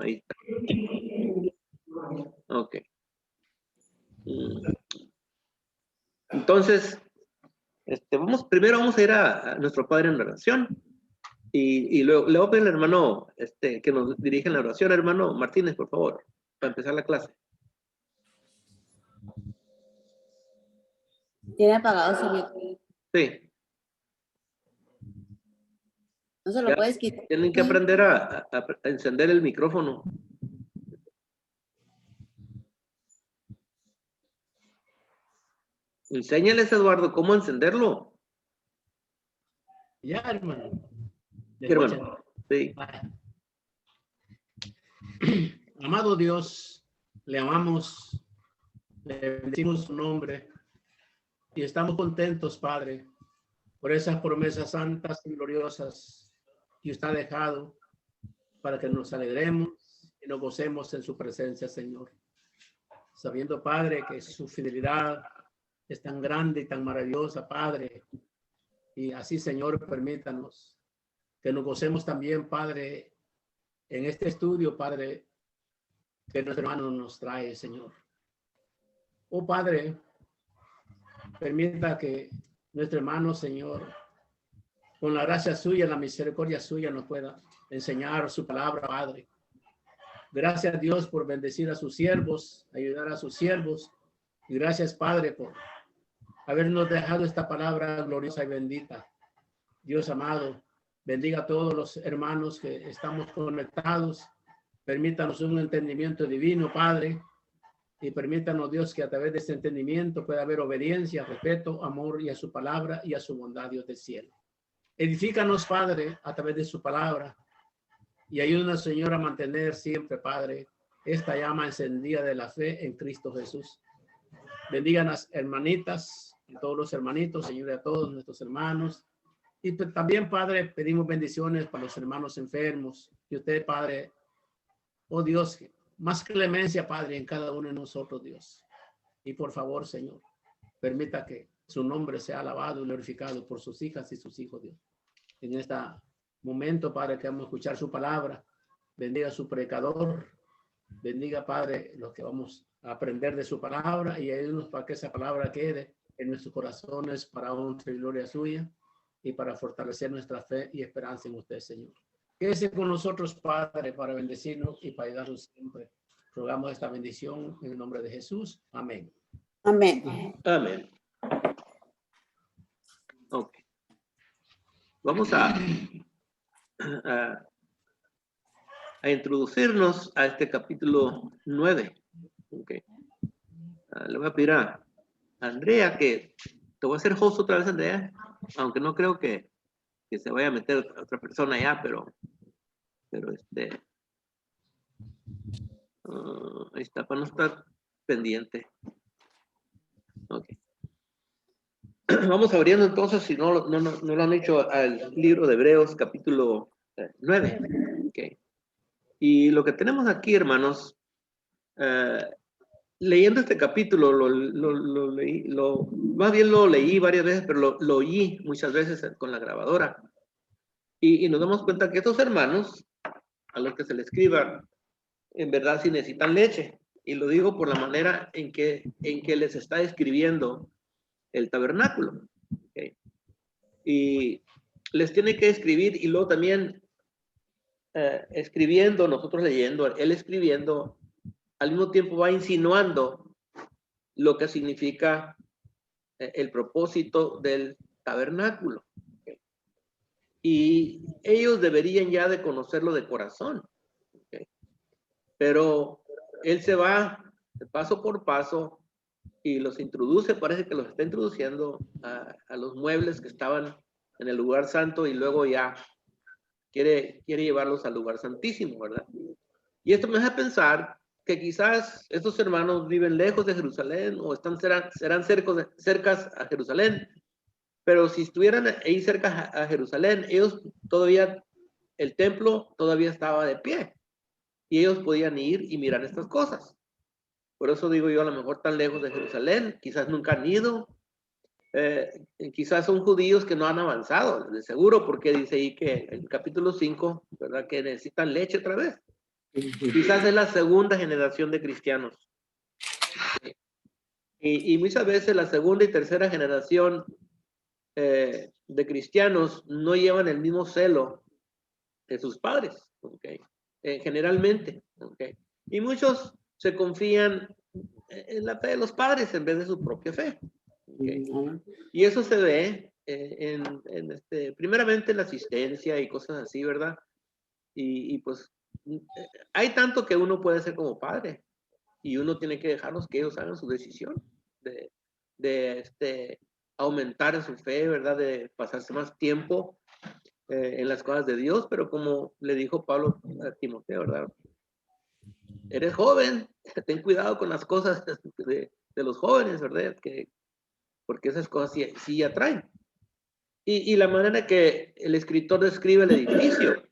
Ahí está. Ok. Entonces, primero vamos a ir a nuestro Padre en la oración. Y luego le voy a pedir al hermano que nos dirija en la oración, hermano Martínez, por favor, para empezar la clase. ¿Tiene apagado su micrófono? Sí. No se lo puedes quitar. Tienen que aprender a encender el micrófono. Enséñales, Eduardo, cómo encenderlo. Ya, hermano. Hermano. Sí. Amado Dios, le amamos, le bendecimos su nombre y estamos contentos, Padre, por esas promesas santas y gloriosas que usted ha dejado para que nos alegremos y nos gocemos en su presencia, Señor. Sabiendo, Padre, que su fidelidad es tan grande y tan maravillosa, Padre. Y así, Señor, permítanos que nos gocemos también, Padre, en este estudio, Padre, que nuestro hermano nos trae, Señor. Oh, Padre, permita que nuestro hermano, Señor, con la gracia suya, la misericordia suya, nos pueda enseñar su palabra, Padre. Gracias, Dios, por bendecir a sus siervos, ayudar a sus siervos. Y gracias, Padre, por habernos dejado esta palabra gloriosa y bendita. Dios amado, bendiga a todos los hermanos que estamos conectados. Permítanos un entendimiento divino, Padre. Y permítanos, Dios, que a través de este entendimiento pueda haber obediencia, respeto, amor y a su palabra y a su bondad, Dios del cielo. Edifícanos, Padre, a través de su palabra. Y ayúdanos, Señor, a mantener siempre, Padre, esta llama encendida de la fe en Cristo Jesús. Bendigan a las hermanitas y todos los hermanitos, Señor, a todos nuestros hermanos. Y también, Padre, pedimos bendiciones para los hermanos enfermos. Y usted, Padre, oh Dios, más clemencia, Padre, en cada uno de nosotros, Dios. Y por favor, Señor, permita que su nombre sea alabado y glorificado por sus hijas y sus hijos, Dios. En este momento, Padre, que vamos a escuchar su palabra, bendiga a su predicador, bendiga, Padre, lo que vamos a aprender de su palabra y ayúdanos para que esa palabra quede en nuestros corazones para honra y gloria suya y para fortalecer nuestra fe y esperanza en usted, Señor. Quédese con nosotros, Padre, para bendecirnos y para ayudarnos siempre. Rogamos esta bendición en el nombre de Jesús. Amén. Amén. Amén. Ok. Vamos a introducirnos a este capítulo 9. Okay. Le voy a pedir a Andrea que te voy a hacer host otra vez, Andrea, aunque no creo que se vaya a meter otra persona ya, pero ahí está, para no estar pendiente. Ok. Vamos abriendo entonces, si no lo han hecho, al libro de Hebreos, capítulo 9. Okay. Y lo que tenemos aquí, hermanos, leyendo este capítulo, más bien lo leí varias veces, pero lo oí muchas veces con la grabadora. Y nos damos cuenta que estos hermanos, a los que se les escriba, en verdad sí necesitan leche. Y lo digo por la manera en que les está escribiendo el tabernáculo. Okay. Y les tiene que escribir, y luego también escribiendo, nosotros leyendo, él escribiendo, al mismo tiempo va insinuando lo que significa el propósito del tabernáculo. Okay. Y ellos deberían ya de conocerlo de corazón. Okay. Pero él se va de paso por paso y los introduce, parece que los está introduciendo a los muebles que estaban en el lugar santo, y luego ya quiere llevarlos al lugar santísimo, ¿verdad? Y esto me hace pensar que quizás estos hermanos viven lejos de Jerusalén o serán cercas a Jerusalén, pero si estuvieran ahí cerca a Jerusalén, ellos todavía, el templo todavía estaba de pie y ellos podían ir y mirar estas cosas. Por eso digo yo, a lo mejor tan lejos de Jerusalén, quizás nunca han ido, quizás son judíos que no han avanzado, de seguro, porque dice ahí que en el capítulo 5, ¿verdad? Que necesitan leche otra vez. Quizás es la segunda generación de cristianos. Y muchas veces la segunda y tercera generación de cristianos no llevan el mismo celo de sus padres, ¿okay? Generalmente, ¿okay? Y muchos se confían en la fe de los padres en vez de su propia fe, ¿okay? Y eso se ve primeramente en la asistencia y cosas así, ¿verdad? Y pues hay tanto que uno puede ser como padre y uno tiene que dejarlos que ellos hagan su decisión de aumentar en su fe, ¿verdad? De pasarse más tiempo en las cosas de Dios, pero como le dijo Pablo a Timoteo, ¿verdad? Eres joven, ten cuidado con las cosas de los jóvenes, ¿verdad? Porque esas cosas sí atraen. Y la manera que el escritor describe el edificio,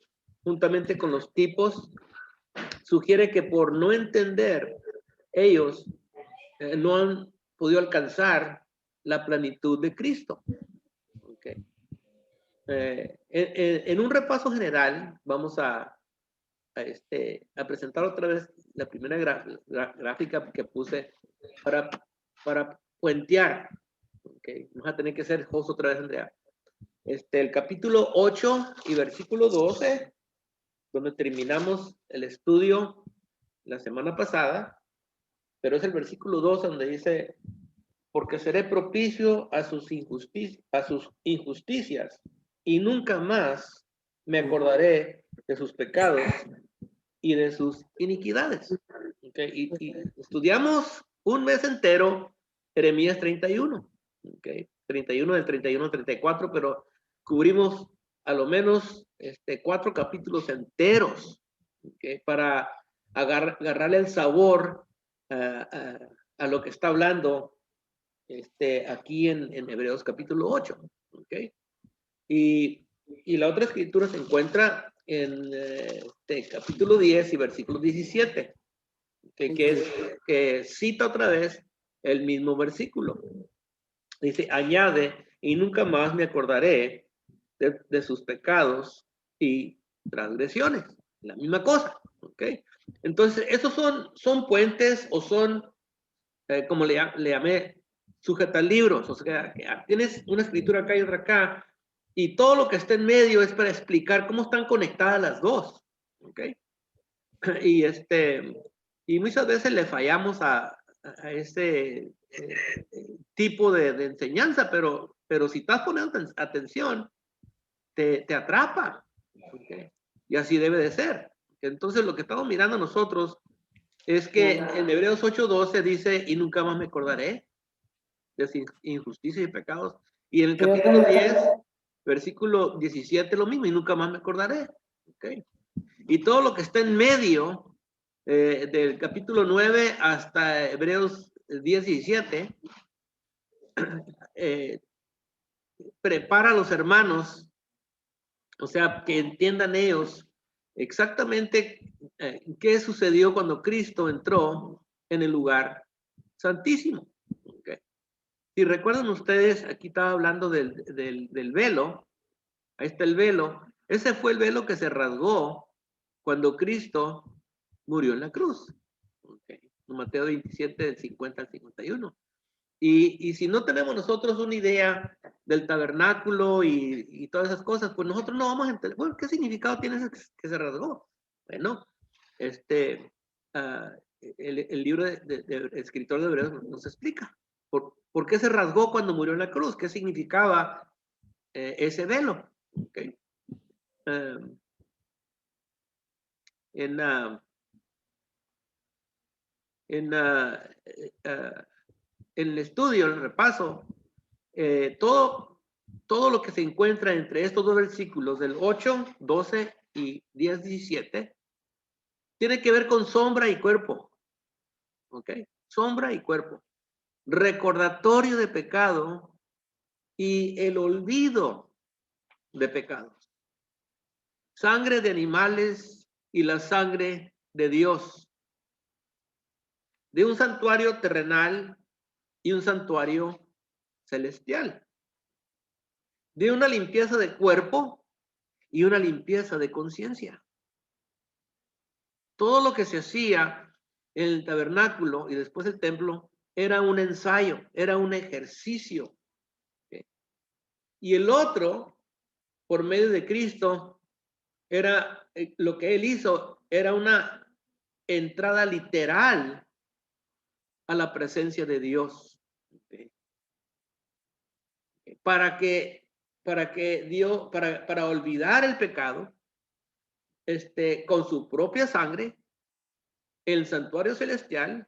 juntamente con los tipos, sugiere que por no entender, ellos no han podido alcanzar la plenitud de Cristo. Okay. En un repaso general, vamos a presentar otra vez la primera gráfica que puse para puentear. Okay. Vamos a tener que hacer host otra vez, Andrea. El capítulo 8 y versículo 12, donde terminamos el estudio la semana pasada, pero es el versículo 2 donde dice, porque seré propicio a sus injusticias y nunca más me acordaré de sus pecados y de sus iniquidades. Okay. Y estudiamos un mes entero Jeremías 31. Okay. 31 del 31 al 34, pero cubrimos a lo menos 4 capítulos enteros, okay, para agarrarle el sabor a lo que está hablando aquí en Hebreos capítulo 8. Okay. Y la otra escritura se encuentra en capítulo 10 y versículo 17, que cita otra vez el mismo versículo. Dice, añade, y nunca más me acordaré de sus pecados y transgresiones. La misma cosa, ¿ok? Entonces, esos son puentes o son, como le llamé, sujetalibros. O sea, que tienes una escritura acá y otra acá, y todo lo que está en medio es para explicar cómo están conectadas las dos, ¿ok? Y muchas veces le fallamos a ese tipo de enseñanza, pero si estás poniendo atención, te atrapa. ¿Okay? Y así debe de ser. Entonces lo que estamos mirando nosotros es que en Hebreos 8:12 dice, y nunca más me acordaré de injusticias y pecados. Y en el capítulo 10, versículo 17, lo mismo, y nunca más me acordaré. ¿Okay? Y todo lo que está en medio, del capítulo 9 hasta Hebreos 10:17, prepara a los hermanos, o sea, que entiendan ellos exactamente qué sucedió cuando Cristo entró en el lugar santísimo. Okay. Si recuerdan ustedes, aquí estaba hablando del velo, ahí está el velo, ese fue el velo que se rasgó cuando Cristo murió en la cruz. Okay. Mateo 27, del 50 al 51. Y si no tenemos nosotros una idea del tabernáculo y todas esas cosas, pues nosotros no vamos a entender, bueno, ¿qué significado tiene ese que se rasgó? Bueno, el libro de escritor de Hebreos nos explica por qué se rasgó cuando murió en la cruz, qué significaba ese velo. Okay. En el estudio, el repaso, todo lo que se encuentra entre estos dos versículos, del 8, 12 y 10, 17, tiene que ver con sombra y cuerpo. ¿Ok? Sombra y cuerpo. Recordatorio de pecado y el olvido de pecados. Sangre de animales y la sangre de Dios. De un santuario terrenal y un santuario celestial. De una limpieza de cuerpo y una limpieza de conciencia. todo lo que se hacía en el tabernáculo y después el templo era un ensayo, era un ejercicio. ¿Ok? Y el otro, por medio de Cristo, era lo que él hizo, era una entrada literal a la presencia de Dios. ¿Ok? Para olvidar el pecado, con su propia sangre, el santuario celestial,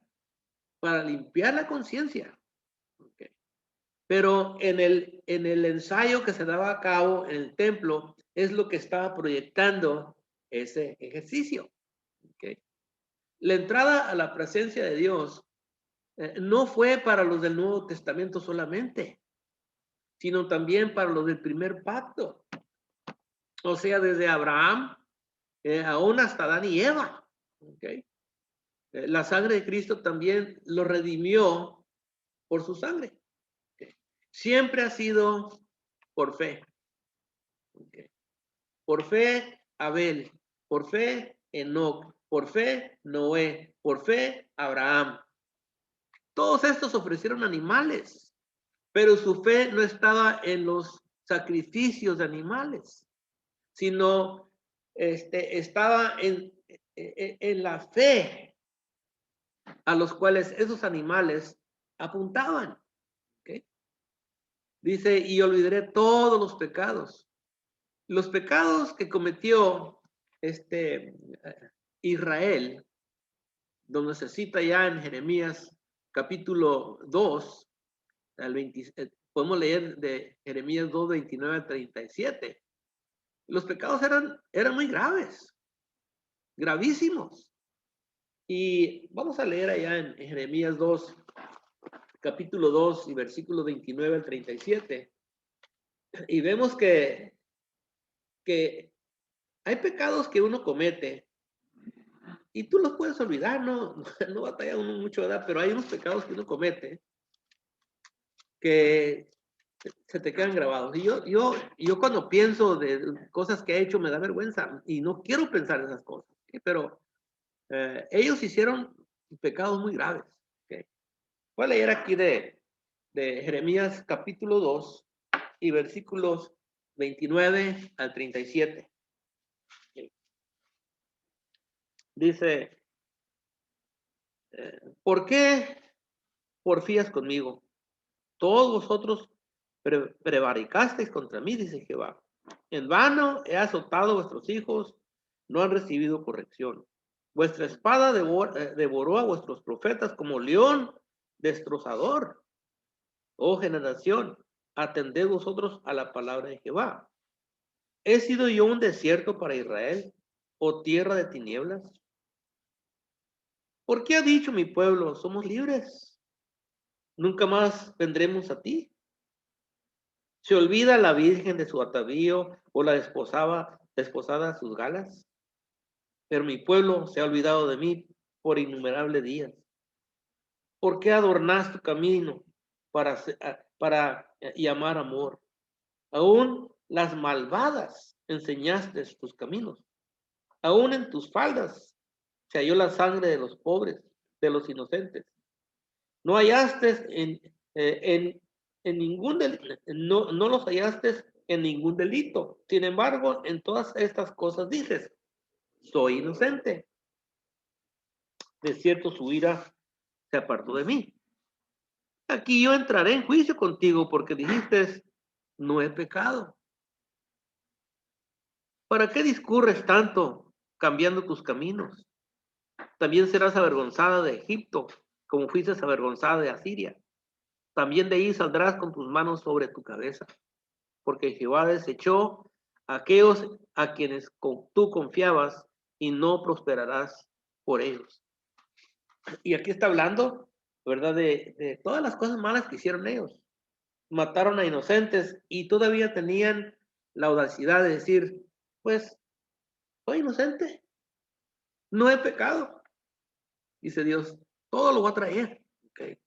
para limpiar la conciencia. ¿Ok? Pero en el ensayo que se daba a cabo en el templo, es lo que estaba proyectando ese ejercicio. ¿Ok? La entrada a la presencia de Dios no fue para los del Nuevo Testamento solamente, sino también para los del primer pacto. O sea, desde Abraham, aún hasta Adán y Eva. ¿Okay? La sangre de Cristo también lo redimió por su sangre. ¿Okay? Siempre ha sido por fe. ¿Okay? Por fe, Abel. Por fe, Enoc. Por fe, Noé. Por fe, Abraham. Todos estos ofrecieron animales, pero su fe no estaba en los sacrificios de animales, sino estaba en la fe a los cuales esos animales apuntaban. ¿Okay? Dice, y olvidaré todos los pecados. Los pecados que cometió Israel, donde se cita ya en Jeremías capítulo 2, al 20, podemos leer de Jeremías 2, 29 a 37. Los pecados eran muy graves, gravísimos. Y vamos a leer allá en Jeremías 2, capítulo 2 y versículos 29 al 37. Y vemos que hay pecados que uno comete y tú los puedes olvidar, no batalla uno mucho, ¿verdad? Pero hay unos pecados que uno comete que se te quedan grabados. Y yo cuando pienso de cosas que he hecho me da vergüenza y no quiero pensar en esas cosas. ¿Sí? Pero ellos hicieron pecados muy graves. ¿Okay? Voy a leer aquí de Jeremías capítulo 2 y versículos 29 al 37. ¿Okay? Dice, ¿por qué porfías conmigo? Todos vosotros prevaricasteis contra mí, dice Jehová. En vano he azotado a vuestros hijos, no han recibido corrección. Vuestra espada devoró a vuestros profetas como león destrozador. Oh generación, atended vosotros a la palabra de Jehová. ¿He sido yo un desierto para Israel o tierra de tinieblas? ¿Por qué ha dicho mi pueblo, somos libres? Nunca más vendremos a ti. ¿Se olvida la virgen de su atavío o la desposada sus galas? Pero mi pueblo se ha olvidado de mí por innumerables días. ¿Por qué adornas tu camino para llamar amor? Aún las malvadas enseñaste tus caminos. Aún en tus faldas se halló la sangre de los pobres, de los inocentes. No hallaste en ningún delito, no los hallaste en ningún delito. Sin embargo, en todas estas cosas dices, soy inocente. De cierto, su ira se apartó de mí. Aquí yo entraré en juicio contigo porque dijiste, no he pecado. ¿Para qué discurres tanto cambiando tus caminos? También serás avergonzada de Egipto, como fuiste avergonzada de Asiria. También de ahí saldrás con tus manos sobre tu cabeza, porque Jehová desechó a aquellos a quienes tú confiabas y no prosperarás por ellos. Y aquí está hablando, ¿verdad? De todas las cosas malas que hicieron ellos. Mataron a inocentes y todavía tenían la audacidad de decir, pues, soy inocente, no he pecado. Dice Dios, todo lo va a traer. Okay.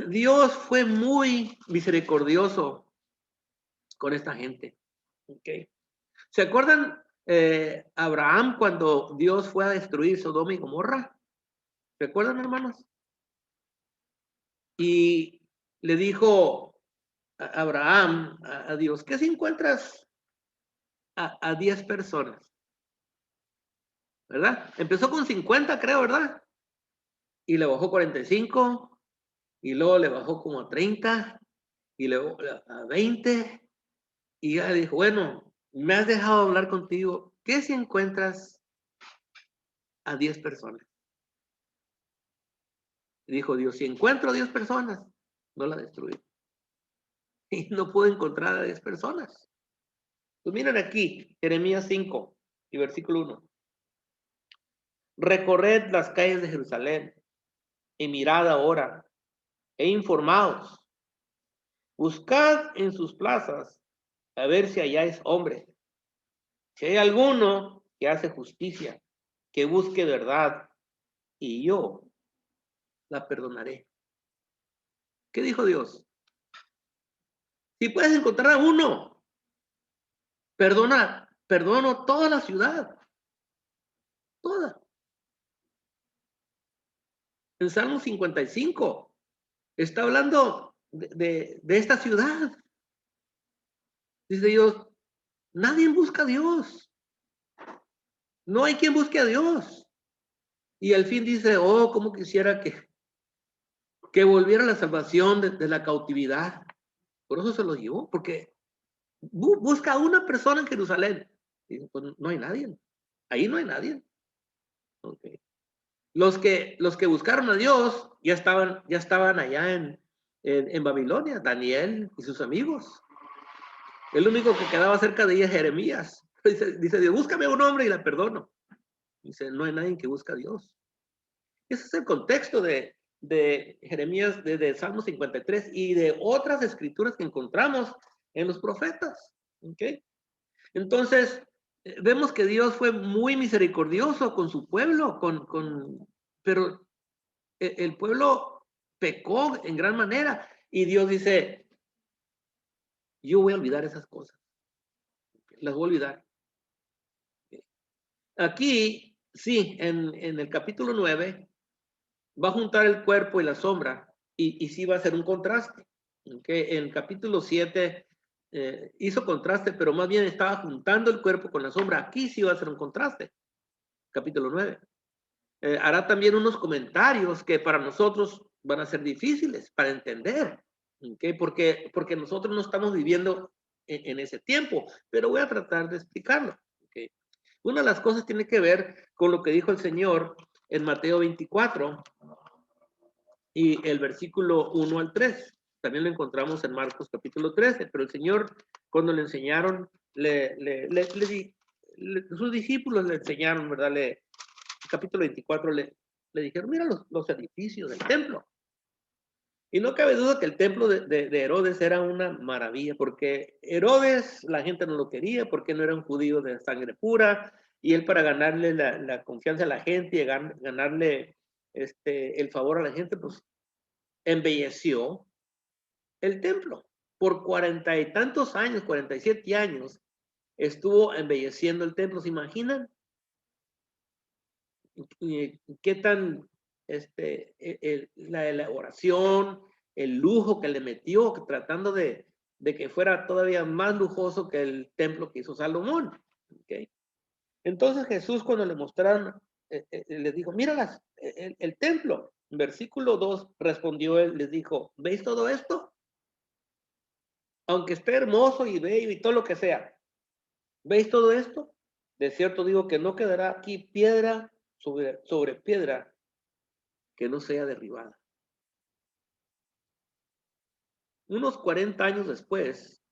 Dios fue muy misericordioso con esta gente. Okay. ¿Se acuerdan Abraham cuando Dios fue a destruir Sodoma y Gomorra. ¿Recuerdan, hermanos? Y le dijo a Abraham, a Dios, ¿qué si encuentras a 10 personas? ¿Verdad? Empezó con 50, creo, ¿verdad? Y le bajó 45, y luego le bajó como a 30, y luego a 20, y ya le dijo, bueno, me has dejado hablar contigo, ¿qué si encuentras a 10 personas? Y dijo Dios, si encuentro 10 personas, no la destruyo. Y no puedo encontrar a 10 personas. Pues miren aquí, Jeremías 5 y versículo 1. Recorred las calles de Jerusalén y mirad ahora e informaos. Buscad en sus plazas a ver si halláis hombre. Si hay alguno que hace justicia, que busque verdad, y yo la perdonaré. ¿Qué dijo Dios? Si puedes encontrar a uno, perdono toda la ciudad. Toda. En Salmo 55 está hablando de esta ciudad. Dice Dios, nadie busca a Dios. No hay quien busque a Dios. Y al fin dice, oh, cómo quisiera que volviera la salvación de la cautividad. Por eso se lo llevó, porque busca a una persona en Jerusalén. Y pues no hay nadie. Ahí no hay nadie. Okay. Los que buscaron a Dios ya estaban allá en Babilonia, Daniel y sus amigos. El único que quedaba cerca de ella es Jeremías. Dice Dios, búscame un hombre y la perdono. Dice, no hay nadie que busque a Dios. Ese es el contexto de Jeremías, de Salmo 53 y de otras escrituras que encontramos en los profetas. ¿Okay? Entonces, vemos que Dios fue muy misericordioso con su pueblo, pero el pueblo pecó en gran manera y Dios dice, yo voy a olvidar esas cosas, las voy a olvidar. Aquí, sí, en el capítulo 9, va a juntar el cuerpo y la sombra y sí va a ser un contraste. ¿Okay? En el capítulo 7 hizo contraste, pero más bien estaba juntando el cuerpo con la sombra. Aquí sí va a ser un contraste. Capítulo 9. Hará también unos comentarios que para nosotros van a ser difíciles para entender, ¿okay? Porque nosotros no estamos viviendo en ese tiempo, pero voy a tratar de explicarlo. ¿Okay? Una de las cosas tiene que ver con lo que dijo el Señor en Mateo 24 y el versículo 1 al 3. También lo encontramos en Marcos capítulo 13, pero el Señor cuando le enseñaron, sus discípulos le enseñaron, ¿verdad? Capítulo 24 le dijeron, mira los edificios del templo. Y no cabe duda que el templo de Herodes era una maravilla, porque Herodes la gente no lo quería, porque no era un judío de sangre pura, y él para ganarle la confianza a la gente y ganarle el favor a la gente, pues embelleció el templo. Por 40 y tantos años, 47 años, estuvo embelleciendo el templo. ¿Se imaginan? Qué tan la elaboración, el lujo que le metió, tratando de que fuera todavía más lujoso que el templo que hizo Salomón. ¿Okay? Entonces Jesús cuando le mostraron, les dijo, mira el templo. En versículo 2 respondió él, les dijo, ¿veis todo esto? Aunque esté hermoso y bello y todo lo que sea, ¿veis todo esto? De cierto digo que no quedará aquí piedra sobre piedra que no sea derribada. Unos 40 años después,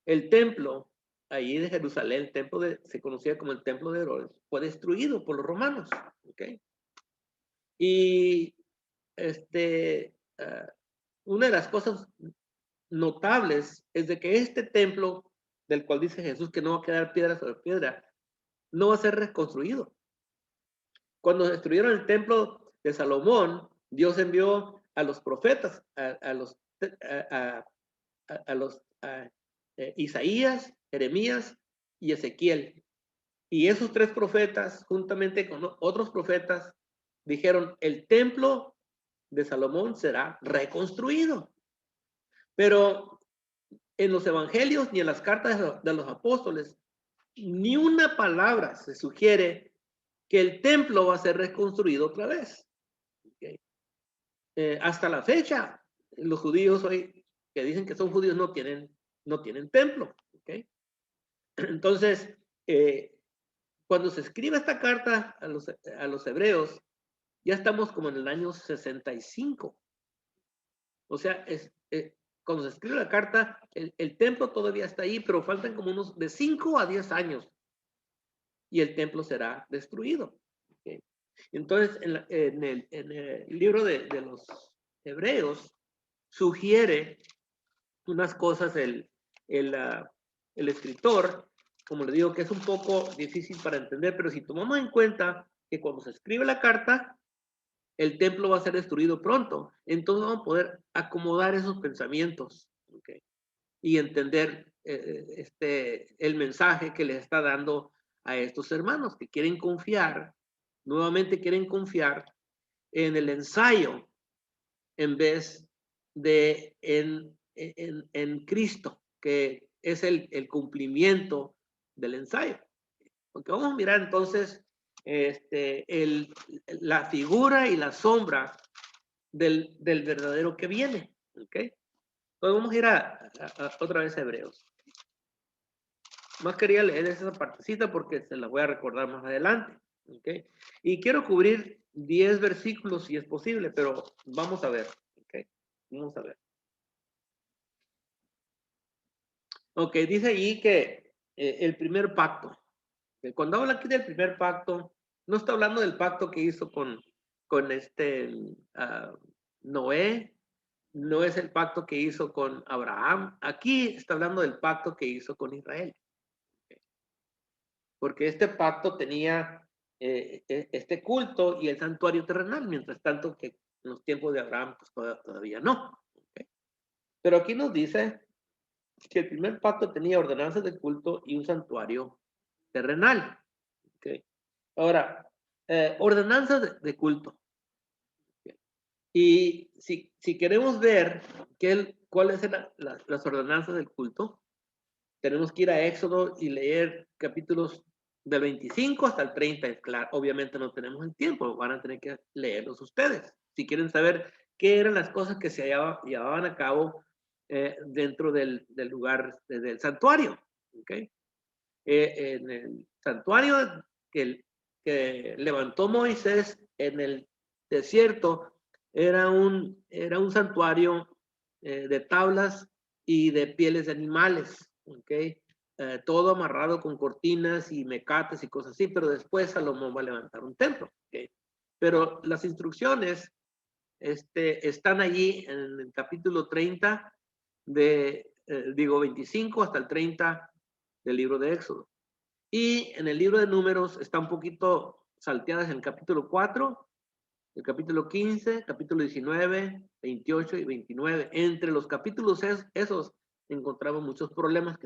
el templo, allí de Jerusalén, se conocía como el templo de Herodes, fue destruido por los romanos. ¿Okay? Y una de las cosas notables es de que este templo, del cual dice Jesús que no va a quedar piedra sobre piedra, no va a ser reconstruido. Cuando destruyeron el templo de Salomón, Dios envió a los profetas, a Isaías, Jeremías y Ezequiel. Y esos 3 profetas, juntamente con otros profetas, dijeron, el templo de Salomón será reconstruido. Pero en los evangelios ni en las cartas de los apóstoles, ni una palabra se sugiere que el templo va a ser reconstruido otra vez. ¿Okay? Hasta la fecha, los judíos hoy, que dicen que son judíos, no tienen templo. ¿Okay? Entonces, cuando se escribe esta carta a los hebreos, ya estamos como en el año 65. O sea, cuando se escribe la carta, el templo todavía está ahí, pero faltan como unos de 5 a 10 años y el templo será destruido. ¿Okay? Entonces, en el libro de los hebreos, sugiere unas cosas el escritor, como le digo, que es un poco difícil para entender, pero si tomamos en cuenta que cuando se escribe la carta, el templo va a ser destruido pronto, entonces vamos a poder acomodar esos pensamientos, ¿okay? Y entender el mensaje que les está dando a estos hermanos que quieren confiar, nuevamente quieren confiar en el ensayo en vez de en Cristo, que es el cumplimiento del ensayo. Porque vamos a mirar entonces la figura y la sombra del verdadero que viene. ¿Okay? Entonces vamos a ir otra vez a Hebreos. Más quería leer esa partecita porque se la voy a recordar más adelante. ¿Okay? Y quiero cubrir 10 versículos si es posible, pero vamos a ver. ¿Okay? Vamos a ver. Ok, dice ahí que el primer pacto. Cuando habla aquí del primer pacto, no está hablando del pacto que hizo con Noé, no es el pacto que hizo con Abraham. Aquí está hablando del pacto que hizo con Israel. Porque este pacto tenía este culto y el santuario terrenal, mientras tanto que en los tiempos de Abraham pues todavía no. ¿Okay? Pero aquí nos dice que el primer pacto tenía ordenanzas de culto y un santuario terrenal. ¿Okay? Ahora, ordenanzas de culto. ¿Okay? Y si queremos ver cuáles eran las ordenanzas del culto, tenemos que ir a Éxodo y leer capítulos del 25 hasta el 30. Claro, obviamente no tenemos el tiempo, van a tener que leerlos ustedes. Si quieren saber qué eran las cosas que se llevaban a cabo dentro del lugar del santuario. ¿Okay? En el santuario que levantó Moisés en el desierto era un santuario de tablas y de pieles de animales, ¿okay? Todo amarrado con cortinas y mecates y cosas así, pero después Salomón va a levantar un templo. ¿Okay? Pero las instrucciones están allí en el capítulo 30 25 hasta el 30 del libro de Éxodo. Y en el libro de Números está un poquito salteadas en el capítulo 4, el capítulo 15, capítulo 19, 28 y 29. Entre los capítulos esos encontramos muchos problemas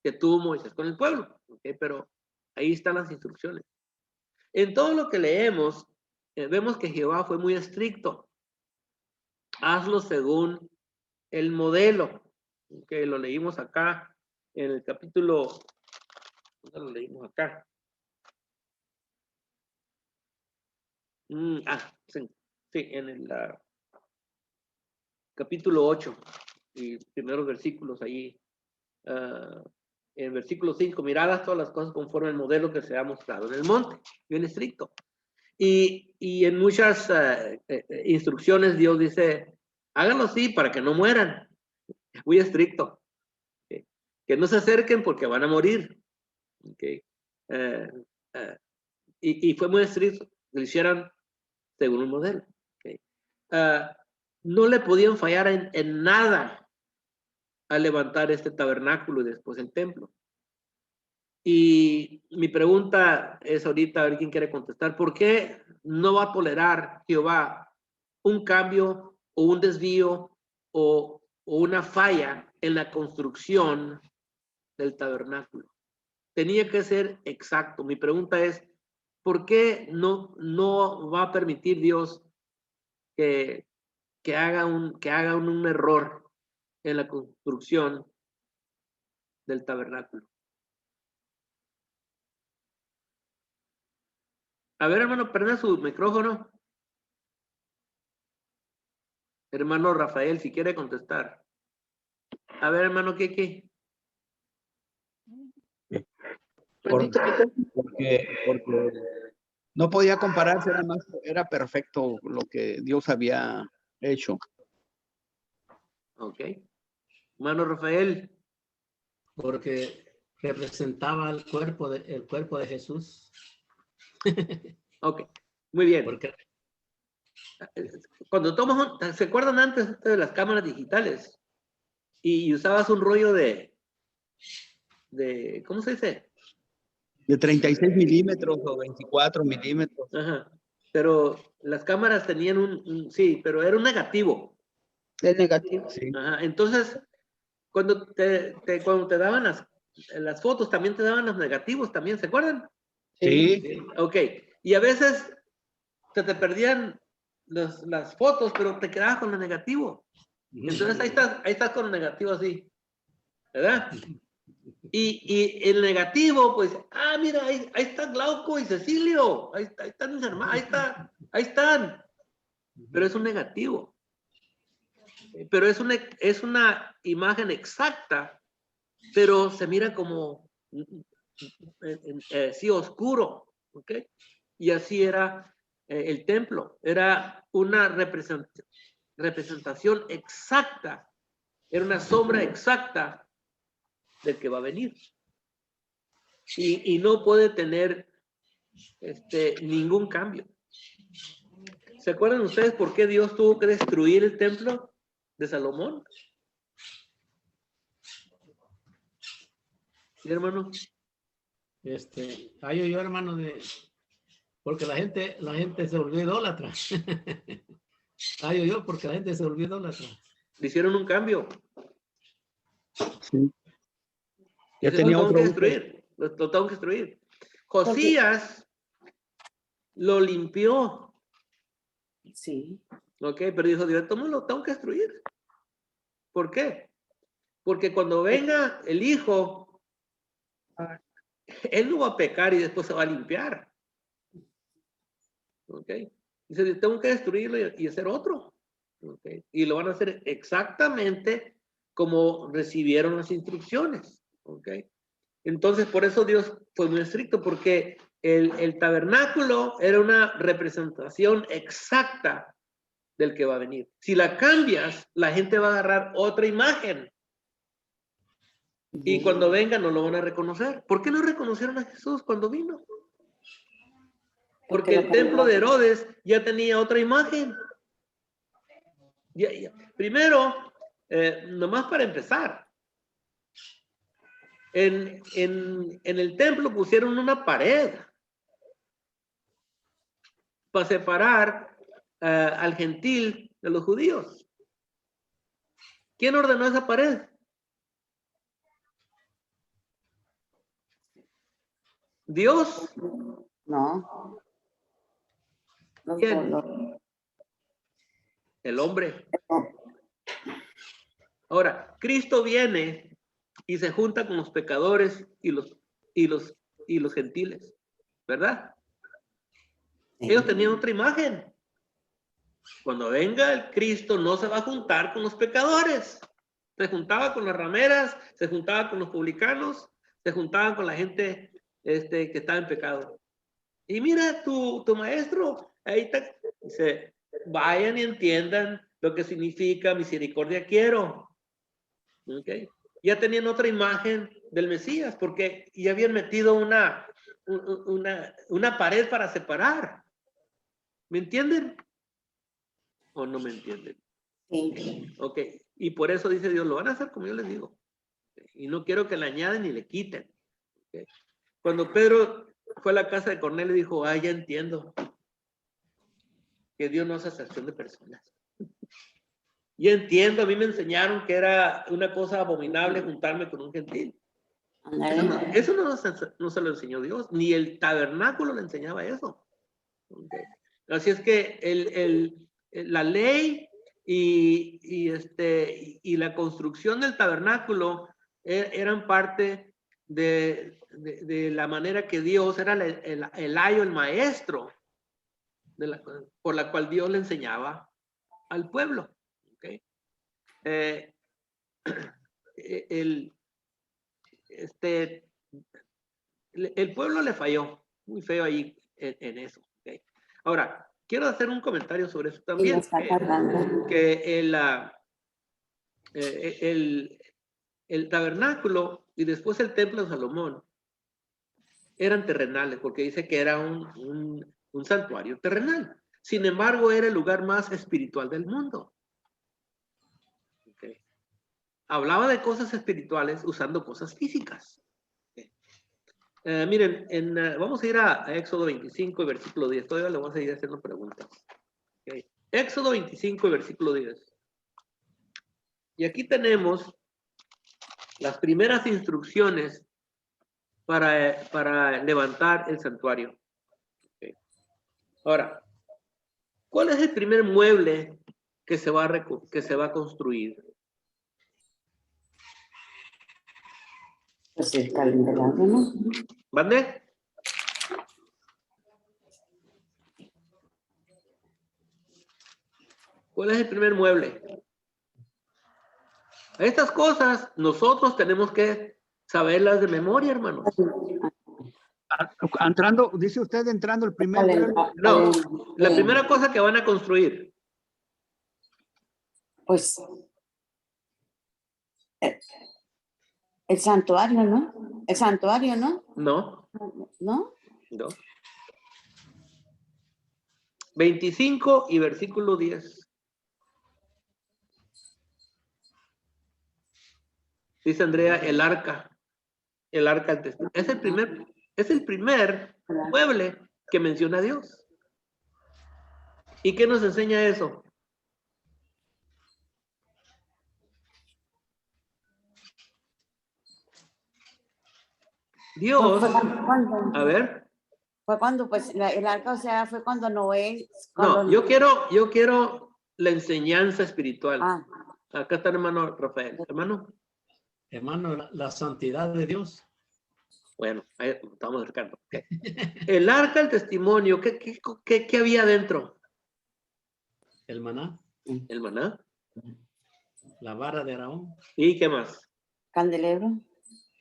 que tuvo Moisés con el pueblo, ¿okay? Pero ahí están las instrucciones. En todo lo que leemos, vemos que Jehová fue muy estricto. Hazlo según el modelo, que lo leímos acá en el capítulo, ¿dónde lo leímos acá? Sí, en el capítulo 8 y primeros versículos ahí. En versículo 5, miradas todas las cosas conforme al modelo que se ha mostrado en el monte, bien estricto. Y en muchas instrucciones Dios dice, háganlo así para que no mueran. Es muy estricto. ¿Okay? Que no se acerquen porque van a morir. ¿Okay? Y fue muy estricto que lo hicieran según un modelo. ¿Okay? No le podían fallar en nada al levantar este tabernáculo y después el templo. Y mi pregunta es ahorita, a ver quién quiere contestar, ¿por qué no va a tolerar Jehová un cambio o un desvío o una falla en la construcción del tabernáculo? tenía que ser exacto. Mi pregunta es, ¿por qué no va a permitir Dios que haga un error en la construcción del tabernáculo? A ver, hermano, prenda su micrófono. Hermano Rafael, si quiere contestar. A ver, hermano Kiki. Porque no podía compararse, era perfecto lo que Dios había hecho. Ok. Hermano Rafael. Porque representaba el cuerpo de Jesús. Ok, muy bien. Porque Cuando ¿se acuerdan antes de las cámaras digitales? Y usabas un rollo de ¿cómo se dice? De 36 milímetros o 24 milímetros. Ajá. Pero las cámaras tenían sí, pero era un negativo. El negativo. Sí. Ajá. Entonces, cuando te daban las fotos, también te daban los negativos también, ¿se acuerdan? Sí. Ok. Y a veces se te perdían las fotos, pero te quedabas con lo negativo. Entonces ahí estás con lo negativo así, ¿verdad? Y el negativo, pues, mira, ahí está Glauco y Cecilio, ahí están mis hermanos, ahí están. Pero es un negativo. Pero es una imagen exacta, pero se mira como sí, oscuro, ¿ok? Y así era el templo, era una representación exacta, era una sombra exacta del que va a venir. Y no puede tener ningún cambio. ¿Se acuerdan ustedes por qué Dios tuvo que destruir el templo de Salomón? ¿Sí, hermano? Yo, hermano, porque la gente se volvió idólatra. Porque la gente se volvió idólatra. Le hicieron un cambio. Sí. Ya Dice, tenía lo tengo otro que uso. destruir. Lo tengo que destruir. Josías lo limpió. Sí. Ok, pero dijo Dios, ¿cómo lo tengo que destruir? ¿Por qué? Porque cuando venga el hijo, él no va a pecar y después se va a limpiar. Ok. Dice, tengo que destruirlo y hacer otro. Okay. Y lo van a hacer exactamente como recibieron las instrucciones. Okay. Entonces, por eso Dios fue muy estricto, porque el tabernáculo era una representación exacta del que va a venir. Si la cambias, la gente va a agarrar otra imagen. Y cuando venga no lo van a reconocer. ¿Por qué no reconocieron a Jesús cuando vino? Porque el templo de Herodes ya tenía otra imagen. Ya. Primero, nomás para empezar, en el templo pusieron una pared para separar al gentil de los judíos. ¿Quién ordenó esa pared? ¿Dios? No. ¿Quién? El hombre. Ahora, Cristo viene y se junta con los pecadores y los gentiles, ¿verdad? Ellos tenían otra imagen. Cuando venga el Cristo no se va a juntar con los pecadores. Se juntaba con las rameras, se juntaba con los publicanos, se juntaban con la gente que estaba en pecado. Y mira, tu maestro, ahí está, dice, vayan y entiendan lo que significa misericordia quiero. ¿Ok? Ya tenían otra imagen del Mesías, porque ya habían metido una pared para separar. ¿Me entienden? ¿O no me entienden? Sí. Ok, y por eso dice Dios, lo van a hacer como yo les digo. Y no quiero que le añaden ni le quiten. Okay. Cuando Pedro fue a la casa de Cornelio, dijo, ya entiendo que Dios no hace acepción de personas. Ya entiendo, a mí me enseñaron que era una cosa abominable juntarme con un gentil. Eso no se lo enseñó Dios, ni el tabernáculo le enseñaba eso. Okay. Así es que la ley y la construcción del tabernáculo eran parte de la manera que Dios era el ayo, el maestro, por la cual Dios le enseñaba al pueblo. Okay. El pueblo le falló muy feo ahí en eso. Okay. Ahora, quiero hacer un comentario sobre eso también. Que el tabernáculo y después el templo de Salomón eran terrenales, porque dice que era un santuario terrenal. Sin embargo, era el lugar más espiritual del mundo. Okay. Hablaba de cosas espirituales usando cosas físicas. Miren, vamos a ir a Éxodo 25, versículo 10. Todavía le vamos a seguir haciendo preguntas. Okay. Éxodo 25, versículo 10. Y aquí tenemos las primeras instrucciones para levantar el santuario. Okay. Ahora, ¿cuál es el primer mueble que se va a construir? Pues el candelabro, ¿no? ¿Mande? ¿Cuál es el primer mueble? Estas cosas nosotros tenemos que saberlas de memoria, hermanos. Entrando, dice usted, entrando el primer mueble. No, la primera cosa que van a construir. Pues el santuario, ¿no? El santuario, ¿no? No. ¿No? No. 25 y versículo 10. Dice Andrea, el arca del testimonio. Es el primer mueble que menciona a Dios. ¿Y qué nos enseña eso? Dios, a ver. Fue cuando, pues, el arca, o sea, fue cuando Noé. No, yo quiero la enseñanza espiritual. Ah. Acá está el hermano Rafael. Hermano, la santidad de Dios. Bueno, ahí estamos acercando. Okay. El arca del testimonio, ¿qué había dentro? El maná. El maná. La vara de Aarón. ¿Y qué más? Candelero.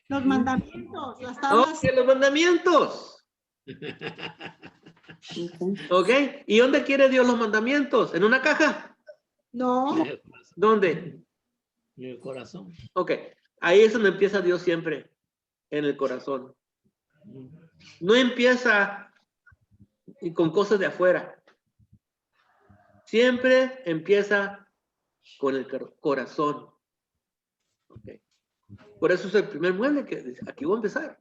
Los mandamientos, las tablas. Okay, los mandamientos. Ok. ¿Y dónde quiere Dios los mandamientos? ¿En una caja? No. ¿Dónde? En el corazón. Ok. Ahí es donde empieza Dios siempre. En el corazón. No empieza con cosas de afuera. Siempre empieza con el corazón. Okay. Por eso es el primer mueble que aquí voy a empezar.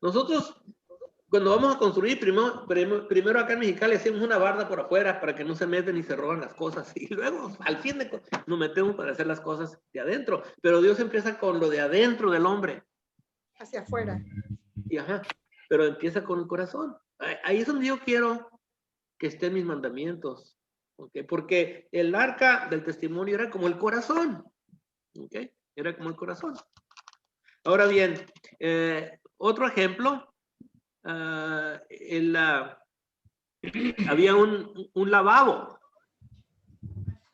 Nosotros, cuando vamos a construir, primero acá en Mexicali hacemos una barda por afuera para que no se meten y se roban las cosas. Y luego, al fin nos metemos para hacer las cosas de adentro. Pero Dios empieza con lo de adentro del hombre. Hacia afuera. Y pero empieza con el corazón. Ahí es donde yo quiero que estén mis mandamientos. ¿Okay? Porque el arca del testimonio era como el corazón. ¿Okay? Era como el corazón. Ahora bien, otro ejemplo. Había un lavabo.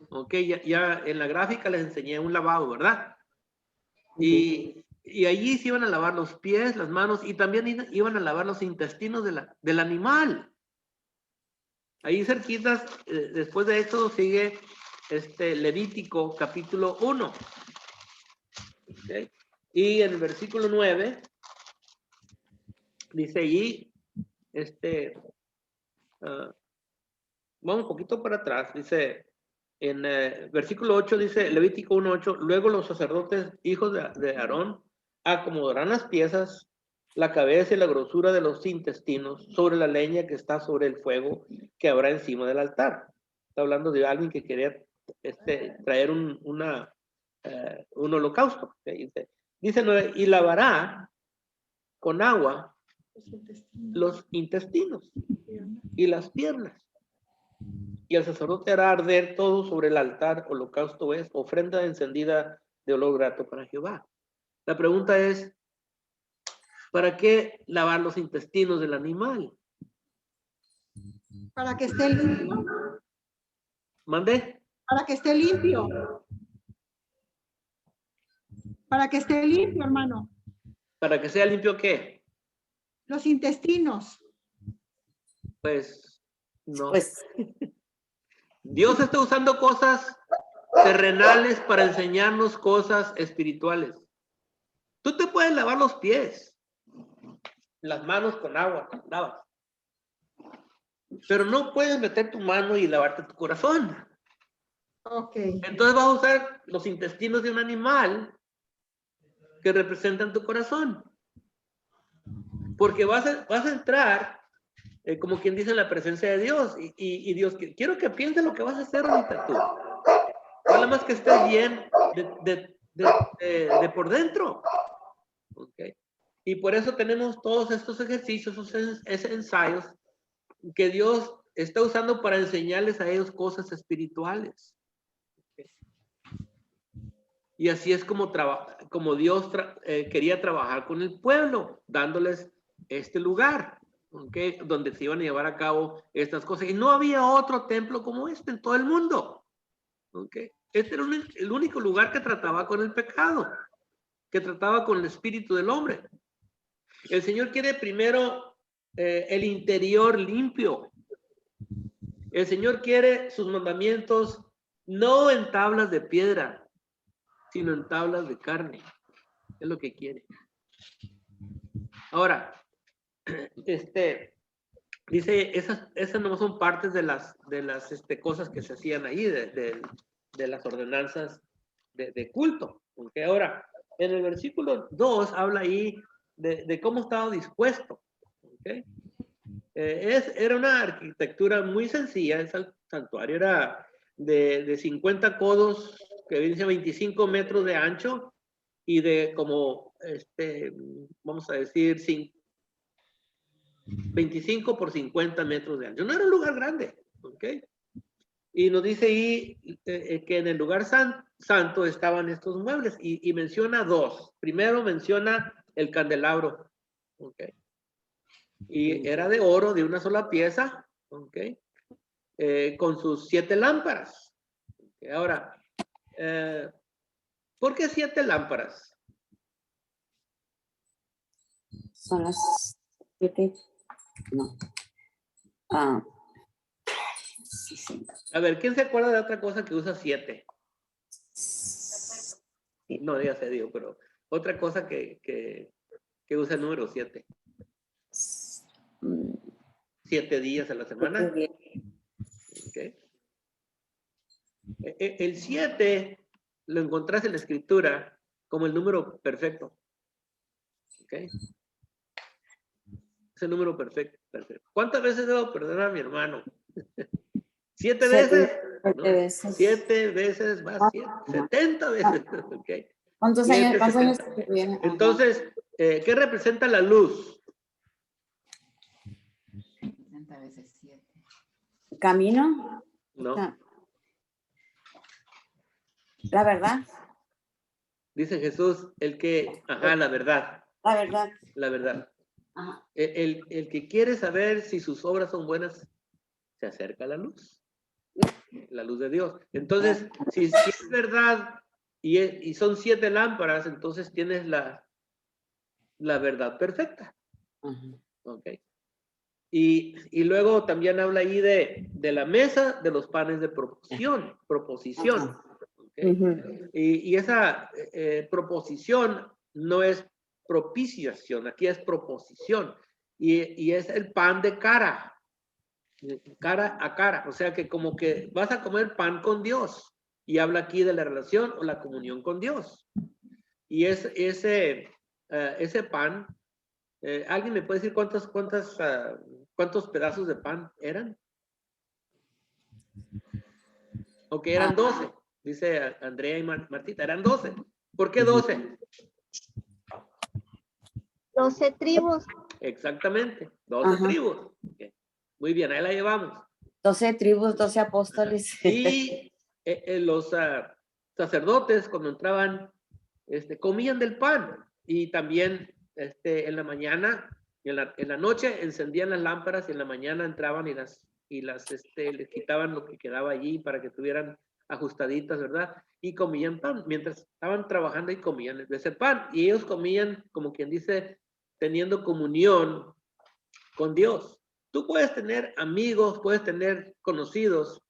Ok, ya en la gráfica les enseñé un lavabo, ¿verdad? Y allí se iban a lavar los pies, las manos y también iban a lavar los intestinos del animal. Ahí cerquitas, después de esto sigue Levítico capítulo 1. Okay. Y en el versículo 9 dice allí, vamos un poquito para atrás, dice en versículo 8, dice Levítico 1:8, luego los sacerdotes, hijos de Aarón, acomodarán las piezas, la cabeza y la grosura de los intestinos sobre la leña que está sobre el fuego que habrá encima del altar. Está hablando de alguien que quería traer un holocausto. ¿Okay? Dice 9, y lavará con agua Los intestinos. los intestinos y las piernas. Y el sacerdote hará arder todo sobre el altar, holocausto es, ofrenda encendida de olor grato para Jehová. La pregunta es, ¿para qué lavar los intestinos del animal? Para que esté limpio. ¿Mandé? Para que esté limpio. Para que esté limpio, hermano. ¿Para que sea limpio qué? Los intestinos. Pues no. Pues, Dios está usando cosas terrenales para enseñarnos cosas espirituales. Tú te puedes lavar los pies, las manos con agua, te lavas. Pero no puedes meter tu mano y lavarte tu corazón. Ok. Entonces vas a usar los intestinos de un animal que representan tu corazón. Porque vas a entrar, como quien dice, en la presencia de Dios. Y Dios, quiero que pienses lo que vas a hacer ahorita tú. Nada más que estés bien de por dentro. Okay. Y por eso tenemos todos estos ejercicios, esos ensayos que Dios está usando para enseñarles a ellos cosas espirituales. Okay. Y así es como Dios quería trabajar con el pueblo, dándoles este lugar, okay, donde se iban a llevar a cabo estas cosas. Y no había otro templo como este en todo el mundo. Okay. Este era el único lugar que trataba con el pecado, que trataba con el espíritu del hombre. El Señor quiere primero el interior limpio. El Señor quiere sus mandamientos no en tablas de piedra, sino en tablas de carne. Es lo que quiere. Ahora, dice, esas no son partes de las cosas que se hacían ahí, de las ordenanzas de culto. Porque ahora, en el versículo 2 habla ahí de cómo estaba dispuesto. ¿Okay? Era una arquitectura muy sencilla. El santuario era de 50 codos, que dice 25 metros de ancho, y de como, vamos a decir, 25 por 50 metros de ancho. No era un lugar grande, ¿ok? Y nos dice ahí que en el lugar santo estaban estos muebles, y menciona dos. Primero menciona el candelabro, ¿ok? Y era de oro, de una sola pieza, ¿ok? Con sus 7 lámparas. Okay. Ahora, ¿por qué 7 lámparas? son las 7. No. Sí, sí. A ver, ¿quién se acuerda de otra cosa que usa 7? No, ya se dio, pero otra cosa que usa el número 7. 7 días a la semana. Okay. El 7 lo encontrás en la escritura como el número perfecto. Okay. Es el número perfecto. ¿Cuántas veces debo perdonar a mi hermano? 7 veces. 7 ¿no? veces. 7 veces más 7, 70 veces. Okay. ¿Cuántos años tiene? Entonces, ¿qué representa la luz? 70 veces 7. ¿Camino? No. La verdad. Dice Jesús, la verdad. La verdad. La verdad. Ajá. El que quiere saber si sus obras son buenas, se acerca a la luz de Dios. Entonces, si es verdad y son 7 lámparas, entonces tienes la verdad perfecta. Ajá. Okay. Y luego también habla ahí de la mesa de los panes de proposición. Okay. Uh-huh. Y esa proposición no es propiciación, aquí es proposición. Y es el pan de cara a cara. O sea que como que vas a comer pan con Dios. Y habla aquí de la relación o la comunión con Dios. Y ese pan, ¿alguien me puede decir cuántos pedazos de pan eran? Ok, eran 12. Dice Andrea y Martita, eran 12. ¿Por qué 12? 12 tribus. Exactamente, 12 Ajá. tribus. Ok. Muy bien, ahí la llevamos. 12 tribus, 12 apóstoles. Y los sacerdotes cuando entraban, comían del pan. Y también en la mañana, en la noche encendían las lámparas y en la mañana entraban y les quitaban lo que quedaba allí para que estuvieran ajustaditas, ¿verdad? Y comían pan. Mientras estaban trabajando y comían de ese pan. Y ellos comían, como quien dice, teniendo comunión con Dios. Tú puedes tener amigos, puedes tener conocidos